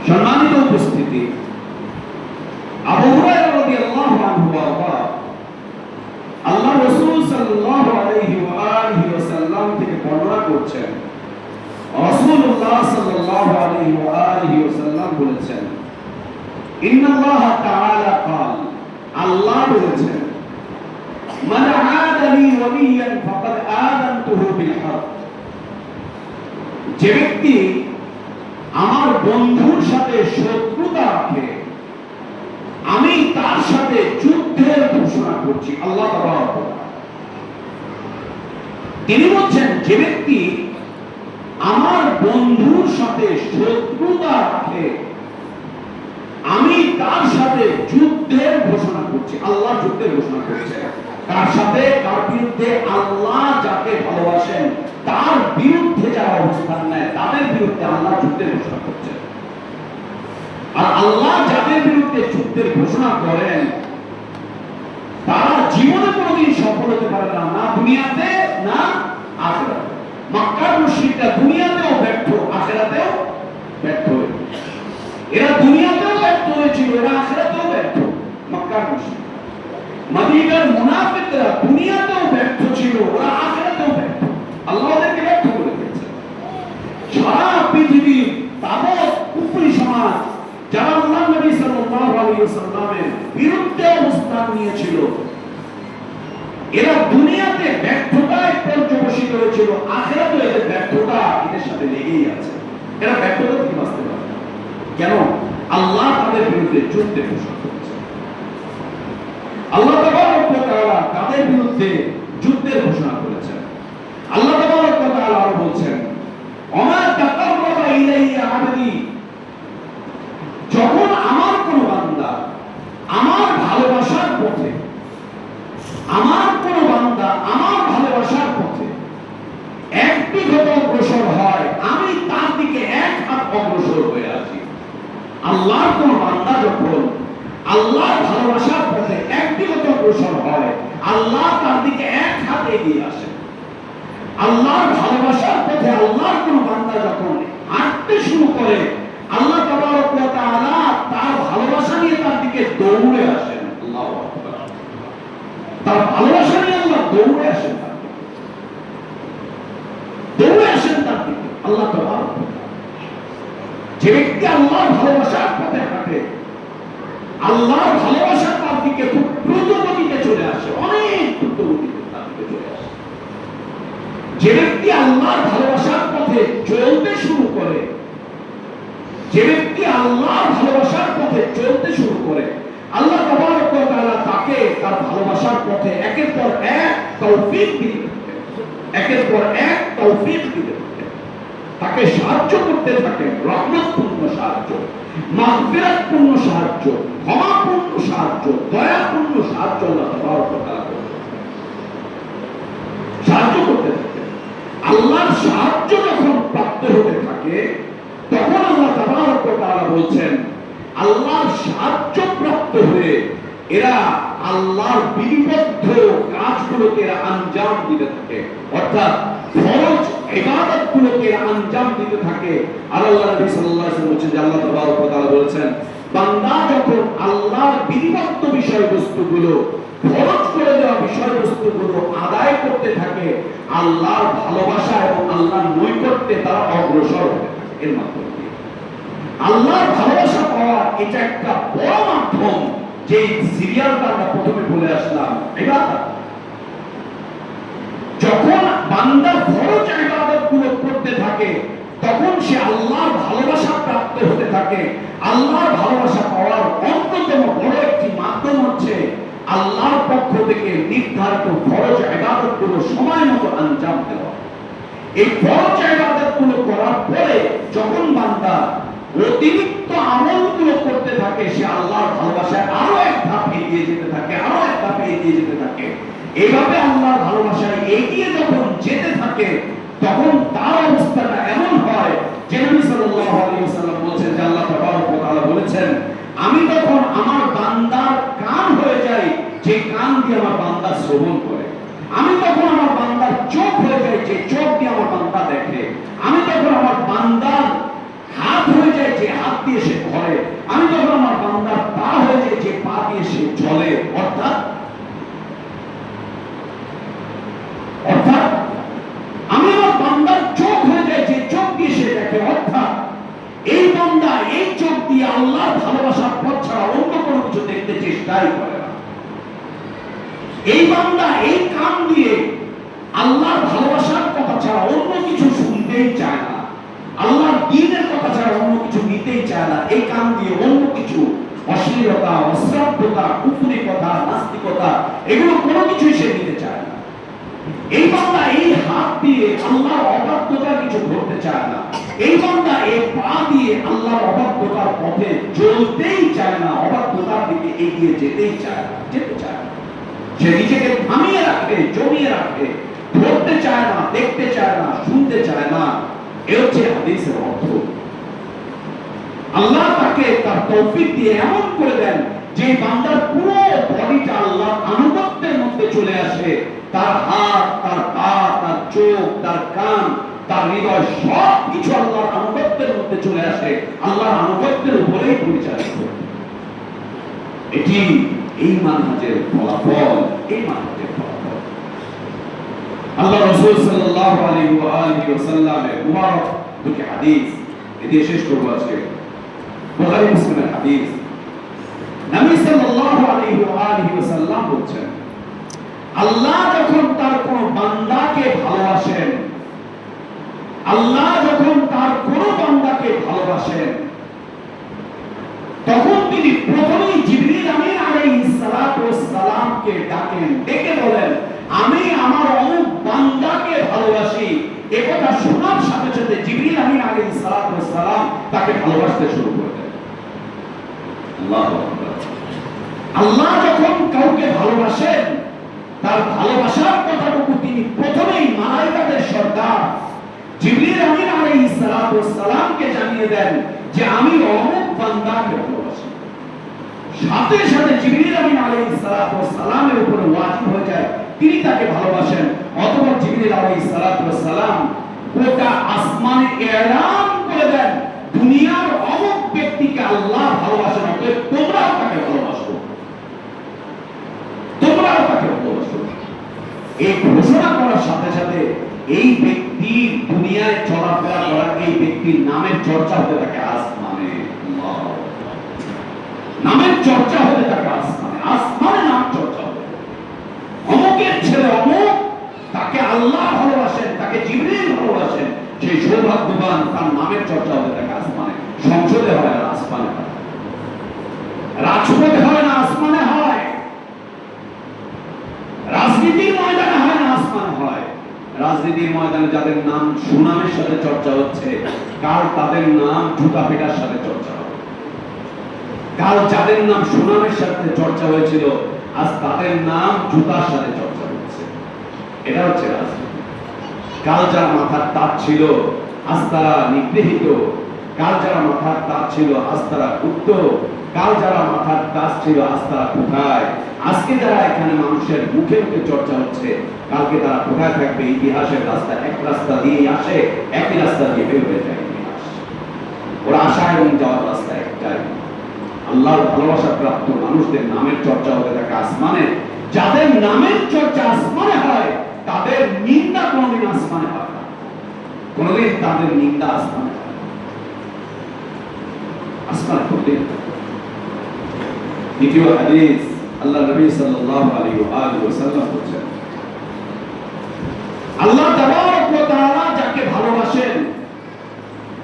সম্মানিত উপস্থিতি, আবু হুরায়রা রাদিয়াল্লাহু আনহু ওয়া আল্লাহ রাসূল সাল্লাল্লাহু আলাইহি ওয়া আলিহি ওয়াসাল্লাম থেকে বর্ণনা করছেন, রাসূলুল্লাহ সাল্লাল্লাহু আলাইহি ওয়া আলিহি ওয়াসাল্লাম বলেছেন, ইন্নাল্লাহ তাআলা ক্বাল, আল্লাহ বলেছেন, মান আদা লি ওয়ালিয়ান ফাকাদ আযানতুহু বিল হক, যে ব্যক্তি আমার বন্ধুর সাথে শত্রুতা রাখে আমি তার সাথে যুদ্ধের ঘোষণা করছি। আল্লাহ তাআলা তিনি বলছেন, যে ব্যক্তি আমার বন্ধুর সাথে শত্রুতা রাখে আমি তার সাথে যুদ্ধের ঘোষণা করছি। আল্লাহ যুদ্ধের ঘোষণা করছে কার সাথে? কার বিরুদ্ধে? আল্লাহ যাকে ভালোবাসেন তার বিরুদ্ধে যারা অবস্থান নেয় তাদের বিরুদ্ধে আল্লাহ যুদ্ধের ঘোষণা করছেন। আর আল্লাহ যাদের বিরুদ্ধে যুদ্ধের ঘোষণা করেন তারা জীবনে কোনোদিন সফল হতে পারে না, না দুনিয়াতে না আখিরাতে। মক্কার মুশরিকরা দুনিয়াতেও ব্যর্থ, আখিরাতেও ব্যর্থ হয়েছে। এরা দুনিয়াতেও ব্যর্থ হয়েছিল, এরা আখিরাতেও ব্যর্থ। মক্কার মুশরিক, মদিনার মুনাফিকরা দুনিয়াতেও ব্যর্থ ছিল, ওরা আখিরাতেও ব্যর্থ। আল্লাহ ওদেরকে ব্যর্থ করে দিয়েছে। সারা পৃথিবীর তাবৎ কুফরি সমাজ যারা আল্লাহ নবী সাল্লাল্লাহু আলাইহি ওয়াসাল্লামের বিরুদ্ধে অবস্থান নিয়েছিল, এরা দুনিয়াতে ব্যর্থতায় পর্যবসিত হয়েছিল, আখিরাতে এদের ব্যর্থতা এদের সাথে লেগেই আছে। এরা ব্যর্থতা থেকে বাঁচতে পারে না। কেন? আল্লাহ তাদের বিরুদ্ধে যুদ্ধে ঘোষণা করেছে। আল্লাহ তাবারক ওয়া তাআলা তাদের বিরুদ্ধে যুদ্ধের ঘোষণা করেছেন। আল্লাহ তাবারক ওয়া তাআলা আরো বলছেন, ওমা তাকাররাবা ইলাইয়া আবদি, যখন আমার কোন বান্দা আমার ভালোবাসার পথে, আমার কোন বান্দা আমার ভালোবাসার পথে এক বিঘত অগ্রসর হয় আমি তার দিকে এক হাত অগ্রসর হয়ে আছি। আল্লাহর কোন বান্দা যখন আল্লাহর ভালোবাসার পথে এক বিঘত অগ্রসর হয় আল্লাহ তার দিকে এক হাত এগিয়ে আসে। আল্লাহর ভালোবাসার পথে আল্লাহর কোন বান্দা যখন হাঁটতে শুরু করে আল্লাহ তাবারক ওয়া তাআলা তার ভালোবাসা নিয়ে তার দিকে দৌড়ে আসেন। আল্লাহু আকবার। তার ভালোবাসা নিয়ে আল্লাহ দৌড়ে আসেন, দৌড়ে আসেন তার দিকে। আল্লাহ তাবারক ওয়া তাআলা, যে ব্যক্তি আল্লাহর ভালোবাসার পথে হাঁটে আল্লাহর ভালোবাসা তার দিকে খুব দ্রুত গতিতে চলে আসে, অনেক দ্রুত গতিতে তার দিকে চলে আসে। যে ব্যক্তি আল্লাহর ভালোবাসার পথে চলতে শুরু করে, যে ব্যক্তি আল্লাহর ভালোবাসার পথে চলতে শুরু করে আল্লাহ তাবারক ওয়া তাআলা তাকে তার ভালোবাসার পথে একের পর এক তৌফিক দিতে থাকেন, একের পর এক তৌফিক দিতে থাকেন, তাকে সাহায্য করতে থাকেন। রহমতপূর্ণ সাহায্য, মাগফিরাতপূর্ণ সাহায্য, ক্ষমাপূর্ণ সাহায্য, দয়াপূর্ণ সাহায্য আল্লাহ তাবারক ওয়া তাআলা সাহায্য করতে থাকেন। আল্লাহর সাহায্য যখন প্রাপ্ত হতে থাকে তখন আল্লাহ তাবারক ওয়া তাআলা বলছেন, আল্লাহর সাহায্য প্রাপ্ত হয়ে এরা আল্লাহর বিধিবদ্ধ কাজগুলোকে এরা আঞ্জাম দিতে থাকে, অর্থাৎ ফরজ ইবাদতগুলোকে এরা আঞ্জাম দিতে থাকে। আর আল্লাহ নবী সাল্লাল্লাহু আলাইহি ওয়াসাল্লাম বলেছেন যে আল্লাহ তাবারক ওয়া তাআলা বলেছেন, বান্দা যখন আল্লাহর বিধিবদ্ধ বিষয়বস্তুগুলো, ফরজ করে দেওয়া বিষয়বস্তুগুলো আদায় করতে থাকে, আল্লাহর ভালোবাসা এবং আল্লাহর নৈকট্যে তারা অগ্রসর হতে থাকে। এর মাধ্যমে আল্লাহর ভালোবাসা পাওয়া এটা একটা বড় মাধ্যম, যে সিরিয়ালটা আমরা প্রথমে বলে আসলাম, ইবাদত। যখন বান্দা ফরজ ইবাদতগুলো করতে থাকে তখন সে আল্লাহর ভালোবাসা প্রাপ্ত হতে থাকে। আল্লাহর ভালোবাসা পাওয়ার অন্যতম বড় একটি মাধ্যম হচ্ছে আল্লাহর পক্ষ থেকে নির্ধারিত ফরজ ইবাদতগুলো সময় মতো আঞ্জাম দেওয়া। এই ফরজ ইবাদতগুলো করার পরে যখন বান্দা অতিরিক্ত আমলগুলো করতে থাকে, সে আল্লাহর ভালোবাসায় আরো এক ধাপ এগিয়ে যেতে থাকে, আরো এক ধাপ এগিয়ে যেতে থাকে। এইভাবে আল্লাহর ভালোবাসায় এগিয়ে যখন যেতে থাকে তখন তার অবস্থাটা এমন হয় যে নবী সাল্লাল্লাহু আলাইহি ওয়াসাল্লাম বলেছেন যে আল্লাহ তাবারক ওয়া তাআলা বলেছেন, আমি তখন আমার বান্দার কান হয়ে যাই যে কান দিয়ে আমার বান্দা শ্রবণ করে, আমি তখন আমার বান্দার চোখ হয়ে যাই যে চোখ দিয়ে আমার বান্দা দেখে, আমি তখন আমার বান্দার হাত হয়ে যায় যে হাত দিয়ে সে ধরে, আমি তখন আমার বান্দার পা হয়ে যায় যে পা দিয়ে সে চলে। অর্থাৎ আমি আমার বান্দার চোখ হয়ে যায় যে চোখ দিয়ে সে দেখে। অর্থাৎ এই বান্দা এই চোখ দিয়ে আল্লাহর ভালোবাসার পথ ছাড়া অন্য কোনো কিছু দেখতে চেষ্টাই করে না। এই বান্দা এই কান দিয়ে আল্লাহর ভালোবাসার কথা ছাড়া অন্য কিছু শুনতেই চায় না, আল্লাহর দ্বীনের কথা ছাড়া অন্য কিছু নিতেই চায় না। এই কান দিয়ে অন্য কিছু অশ্লীলতা, অশ্রাব্যতা, কুফরি কথা, নাস্তিকতা, এগুলো কোনো কিছুই সে নিতে চায় না। এই বান্দা এই হাত দিয়ে আল্লাহর অবাধ্যতার কিছু করতে চায় না। এই বান্দা এই পা দিয়ে আল্লাহর অবাধ্যতার পথে চলতেই চায় না, অবাধ্যতার দিকে এগিয়ে যেতেই চায় না, যেতে চায় না। সে নিজেকে থামিয়ে রাখে, জমিয়ে রাখে, ধরতে চায় না, দেখতে চায় না, শুনতে চায় না। এ হচ্ছে হাদিসের অর্থ। আল্লাহ তাকে তার তৌফিক দিয়ে এমন করে দেন যে বান্দার পুরো বডিটা আল্লাহর আনুগত্যের মধ্যে চলে আসে। তার হাত, তার পা, তার চোখ, তার কান, তার হৃদয় সব কিছু আল্লাহর আনুগত্যের মধ্যে চলে আসে, আল্লাহর আনুগত্যের উপরেই পরিচালিত। এটি এই মানহাজের ফলাফল, এই মানহাজের ফলাফল। আল্লাহ রাসূল সাল্লাল্লাহু আলাইহি ওয়া আলিহি ওয়াসাল্লামের মুবারক দুটি হাদিস এটি শেষ করব আজকে। বুখারী মুসলিমের হাদিস। নবী সাল্লাল্লাহু আলাইহি ওয়া আলিহি ওয়াসাল্লাম বলেন, আল্লাহ যখন তার কোন বান্দাকে ভালোবাসেন, আল্লাহ যখন তার কোন বান্দাকে ভালোবাসেন, তখন তিনি প্রথমেই জিবরিল আমিন আলাইহিস সালাতু ওয়াস সালামকে ডাকেন, ডেকে বলেন, আমি আমার অমুক বান্দাকে ভালোবাসি। একথা শোনার সাথে সাথে জিবরিল আমিন আলাইহিস সালাতু ওয়াস সালাম তাকে ভালোবাসতে শুরু করে দেন। আল্লাহু আকবার। আল্লাহ যখন কাউকে ভালোবাসেন, তার ভালোবাসার কথাটুকু তিনি প্রথমেই মালায়েকাদের সর্দার জিবরিল আমিন আলাইহিস সালাতু ওয়াস সালামকে জানিয়ে দেন যে আমি অমুক বান্দাকে ভালোবাসি। সাথে সাথে জিবরিল আমিন আলাইহিস সালাতু ওয়াস সালামের উপর ওয়াজিব হয়ে যায় তিনি তাকে ভালোবাসেন। অথবা জিবরিল আলাইহিস সালাতু ওয়াস সালাম গোটা আসমানে এলান করে দেন, দুনিয়ার অমুক ব্যক্তিকে আল্লাহ ভালোবাসেন, অতএব তোমরাও তাকে ভালোবাসো, তোমরাও তাকে ভালোবাসো। এই ঘোষণা করার সাথে সাথে এই ব্যক্তির দুনিয়ায় চলাফেরা করা এই ব্যক্তির নামের চর্চা হতে থাকে আসমানে। নামের চর্চা হতে থাকে আসমানে, আসমানে নাম চর্চা হতে থাকে। অমুকের ছেলে অমুক, তাকে আল্লাহ ভালোবাসেন, তাকে জিবরিল ভালোবাসেন, সেই সৌভাগ্যবান, তার নামের চর্চা হতে থাকে আসমানে। সংসদে হয় না, আসমানে হয়। রাজপথে হয় না, আসমানে হয়। রাজনীতির ময়দানে হয় না, আসমানে হয়। রাজনীতির ময়দানে যাদের নাম সুনামের সাথে চর্চা হচ্ছে, কাল তাদের নাম জুতা পেটার সাথে চর্চা হবে। কাল যাদের নাম সুনামের সাথে চর্চা হয়েছিল, আজ তাদের নাম জুতার সাথে চর্চা হচ্ছে। এটা হচ্ছে রাজনীতি। কাল যার মাথার তাজ ছিল, আজ তারা নিগৃহীত। কাল যারা মাথার তাজ ছিল আজ তারা উঠতো, কাল যারা মাথার তাজ ছিল আজ তারা কোথায়? আজকে যারা এখানে মানুষের মুখে মুখে চর্চা হচ্ছে, কালকে তারা কোথায় থাকবে? ইতিহাসের রাস্তা এক রাস্তা দিয়ে আসে, একই রাস্তা দিয়ে বের হয়ে যায় ইতিহাস। ওরা আসা এবং যাওয়ার রাস্তা একটাই, আল্লাহর ভালোবাসা প্রাপ্ত মানুষদের নামের চর্চা হতে থাকে আসমানে। যাদের নামের চর্চা আসমানে হয় তাদের নিন্দা কোনদিন আসমানে হয় না, কোনদিন তাদের নিন্দা আসমানে হয় না, আসমানে কোনদিন। দ্বিতীয় হাদিস, আল্লাহ নবী সাল্লাল্লাহু আলাইহি ওয়াসাল্লাম বলেছেন, আল্লাহ তাবারক ওয়া তাআলা যাকে ভালোবাসেন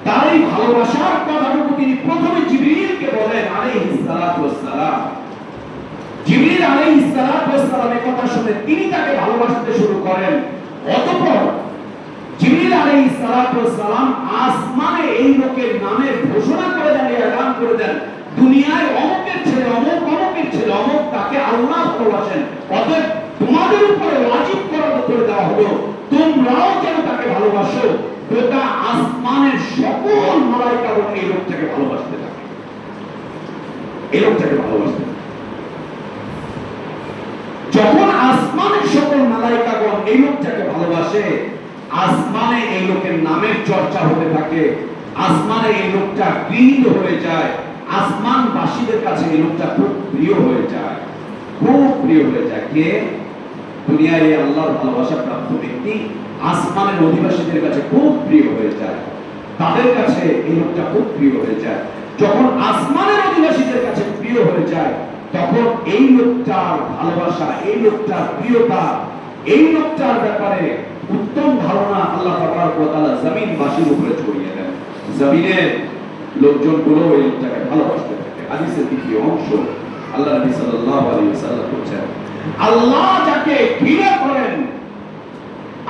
তার এই ভালোবাসার কথাটুকু তিনি প্রথমে জিবরিলকে বলেন আলাইহিস সালাতু ওয়াস সালাম। জিবরিল আলাইহিস সালাতু ওয়াস সালামের কথা শুনে তিনি তাকে ভালোবাসতে শুরু করেন। অতঃপর জিবরিল আলাইহিস সালাতু ওয়াস সালাম আসমানে এই লোকের নামের ঘোষণা করে দেন, এলান করে দেন, দুনিয়ায় অমুকের ছেলে অমুক, অমুকের ছেলে অমুক, তাকে আল্লাহ ভালোবাসেন। অতএব তোমাদের উপরে ওয়াজিব করে দেওয়া হলো তোমরাও যেন তাকে ভালোবাসো। গোটা আসমানের সকল মালায়েকাগণ এই লোকটাকে ভালোবাসতে থাকে, এই লোকটাকে ভালোবাসতে থাকে। যখন আসমানের সকল মালায়েকাগণ এই লোকটাকে ভালোবাসে, আসমানে এই লোকের নামের চর্চা হতে থাকে, আসমানে এই লোকটা গৃহীত হয়ে যায়, আসমানবাসীদের কাছে এই লোকটা খুব প্রিয় হয়ে যায়, খুব প্রিয় হয়ে যায়। কে? দুনিয়ায় আল্লাহর ভালোবাসা প্রাপ্ত ব্যক্তি আসমানের অধিবাসীদের কাছে খুব প্রিয় হয়ে যায়, তাদের কাছে এই লোকটা খুব প্রিয় হয়ে যায়। যখন আসমানের অধিবাসীদের কাছে প্রিয় হয়ে যায় তখন এই লোকটার ভালোবাসা, এই লোকটার প্রিয়তা, এই লোকটার ব্যাপারে উত্তম ধারণা আল্লাহ তাবারক ওয়া তাআলা জমিনবাসীর উপরে ছড়িয়ে দেন। জমিনের লোকজনগুলো এই লোকটাকে ভালোবাসতে থাকে। হাদিসের দ্বিতীয় অংশ, আল্লাহ নবী সাল্লাল্লাহু আলাইহি ওয়াসাল্লাম বলেছেন, আল্লাহ যাকে ঘৃণা করেন,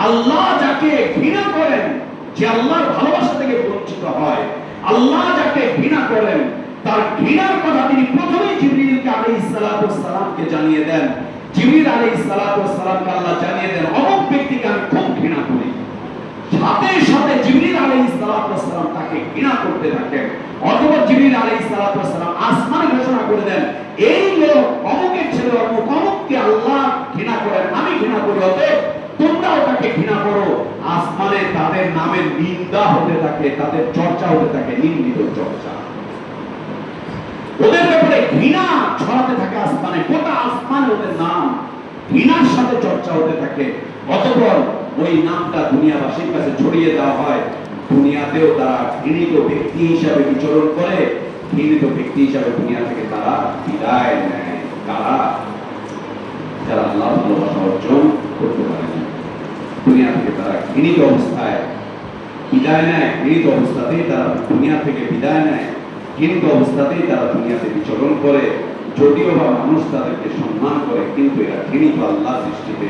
আল্লাহ যাকে ঘৃণা করেন, যে আল্লাহর ভালোবাসা থেকে বঞ্চিত হয়, আল্লাহ যাকে ঘৃণা করেন তার ঘৃণার কথা তিনি প্রথমে জিবরিল আলাইহিস সালাতু ওয়াস সালামকে জানিয়ে দেন। জিবরিল আলাইহিস সালাতু ওয়াস সালামকে আল্লাহ জানিয়ে দেন, অমুক ব্যক্তিকে আমি খুব ঘৃণা করি। সাথে সাথে জিবরিল আলাইহিস সালাতু ওয়াস সালাম তাকে ঘৃণা করতে থাকেন। অতঃপর জিবরিল আলাইহিস সালাতু ওয়াস সালাম আসমানে ঘোষণা করে দেন, এই লোক অমুকের ছেলে অমুক, অমুককে আল্লাহ ঘৃণা করেন, আমি ঘৃণা করি, অতএব তোমরাও তাকে ঘৃণা করো। আসমানে তাদের নামের নিন্দা হতে থাকে, তাদের চর্চা হতে থাকে, নিন্দিত চর্চা, ওদের ব্যাপারে ঘৃণা ছড়াতে থাকে আসমানে, গোটা আসমানে ওদের নাম ঘৃণার সাথে চর্চা হতে থাকে। অতঃপর ওই নামটা দুনিয়াবাসীর কাছে ছড়িয়ে দেওয়া হয়, দুনিয়াতেও তারা ঘৃণিত ব্যক্তি হিসাবে বিচরণ করে, ঘৃণিত ব্যক্তি হিসাবে দুনিয়া থেকে তারা বিদায় নেয়। তারা যারা আল্লাহ ভালোবাসা অর্জন করতে পারে না, দুনিয়া থেকে তারা ঘৃণিত অবস্থায় বিদায় নেয়, ঘৃণিত অবস্থাতেই তারা দুনিয়া থেকে বিদায় নেয়, ঘৃণিত অবস্থাতেই তারা দুনিয়াতে বিচরণ করে। যদিও বা মানুষ তাদেরকে সম্মান করে, কিন্তু এরা ঘৃণিত আল্লাহর দৃষ্টিতে,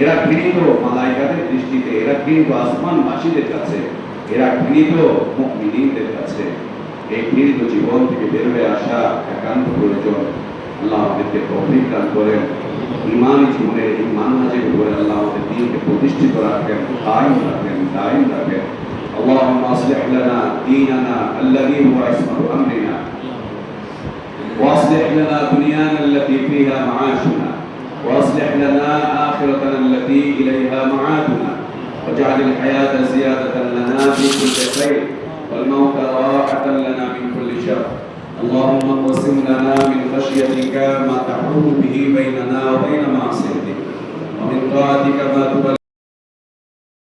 এরা ঘৃণিত মালায়েকাদের দৃষ্টিতে, এরা ঘৃণিত আসমানবাসীদের কাছে, এরা ঘৃণিত মুমিনদের কাছে। এই ঘৃণিত জীবন থেকে বের হয়ে আসা একান্ত প্রয়োজন। আল্লাহ আমাদেরকে তৌফিক দান করেন, ঈমানি জীবনের এই মানহাজের উপরে আল্লাহ আমাদের দ্বীনকে প্রতিষ্ঠিত রাখেন, কায়েম রাখেন, দায়েম রাখেন। اللهم اصلح لنا ديننا الذي هو عصمة أمرنا، واصلح لنا دنيانا التي فيها معاشنا، واصلح لنا آخرتنا التي إليها معادنا، واجعل الحياة زيادة لنا في كل خير والموت راحة لنا من كل شر. اللهم اقسم لنا من خشيتك ما تحول به بيننا وبين معصيتك، ومن طاعتك ما تبلغنا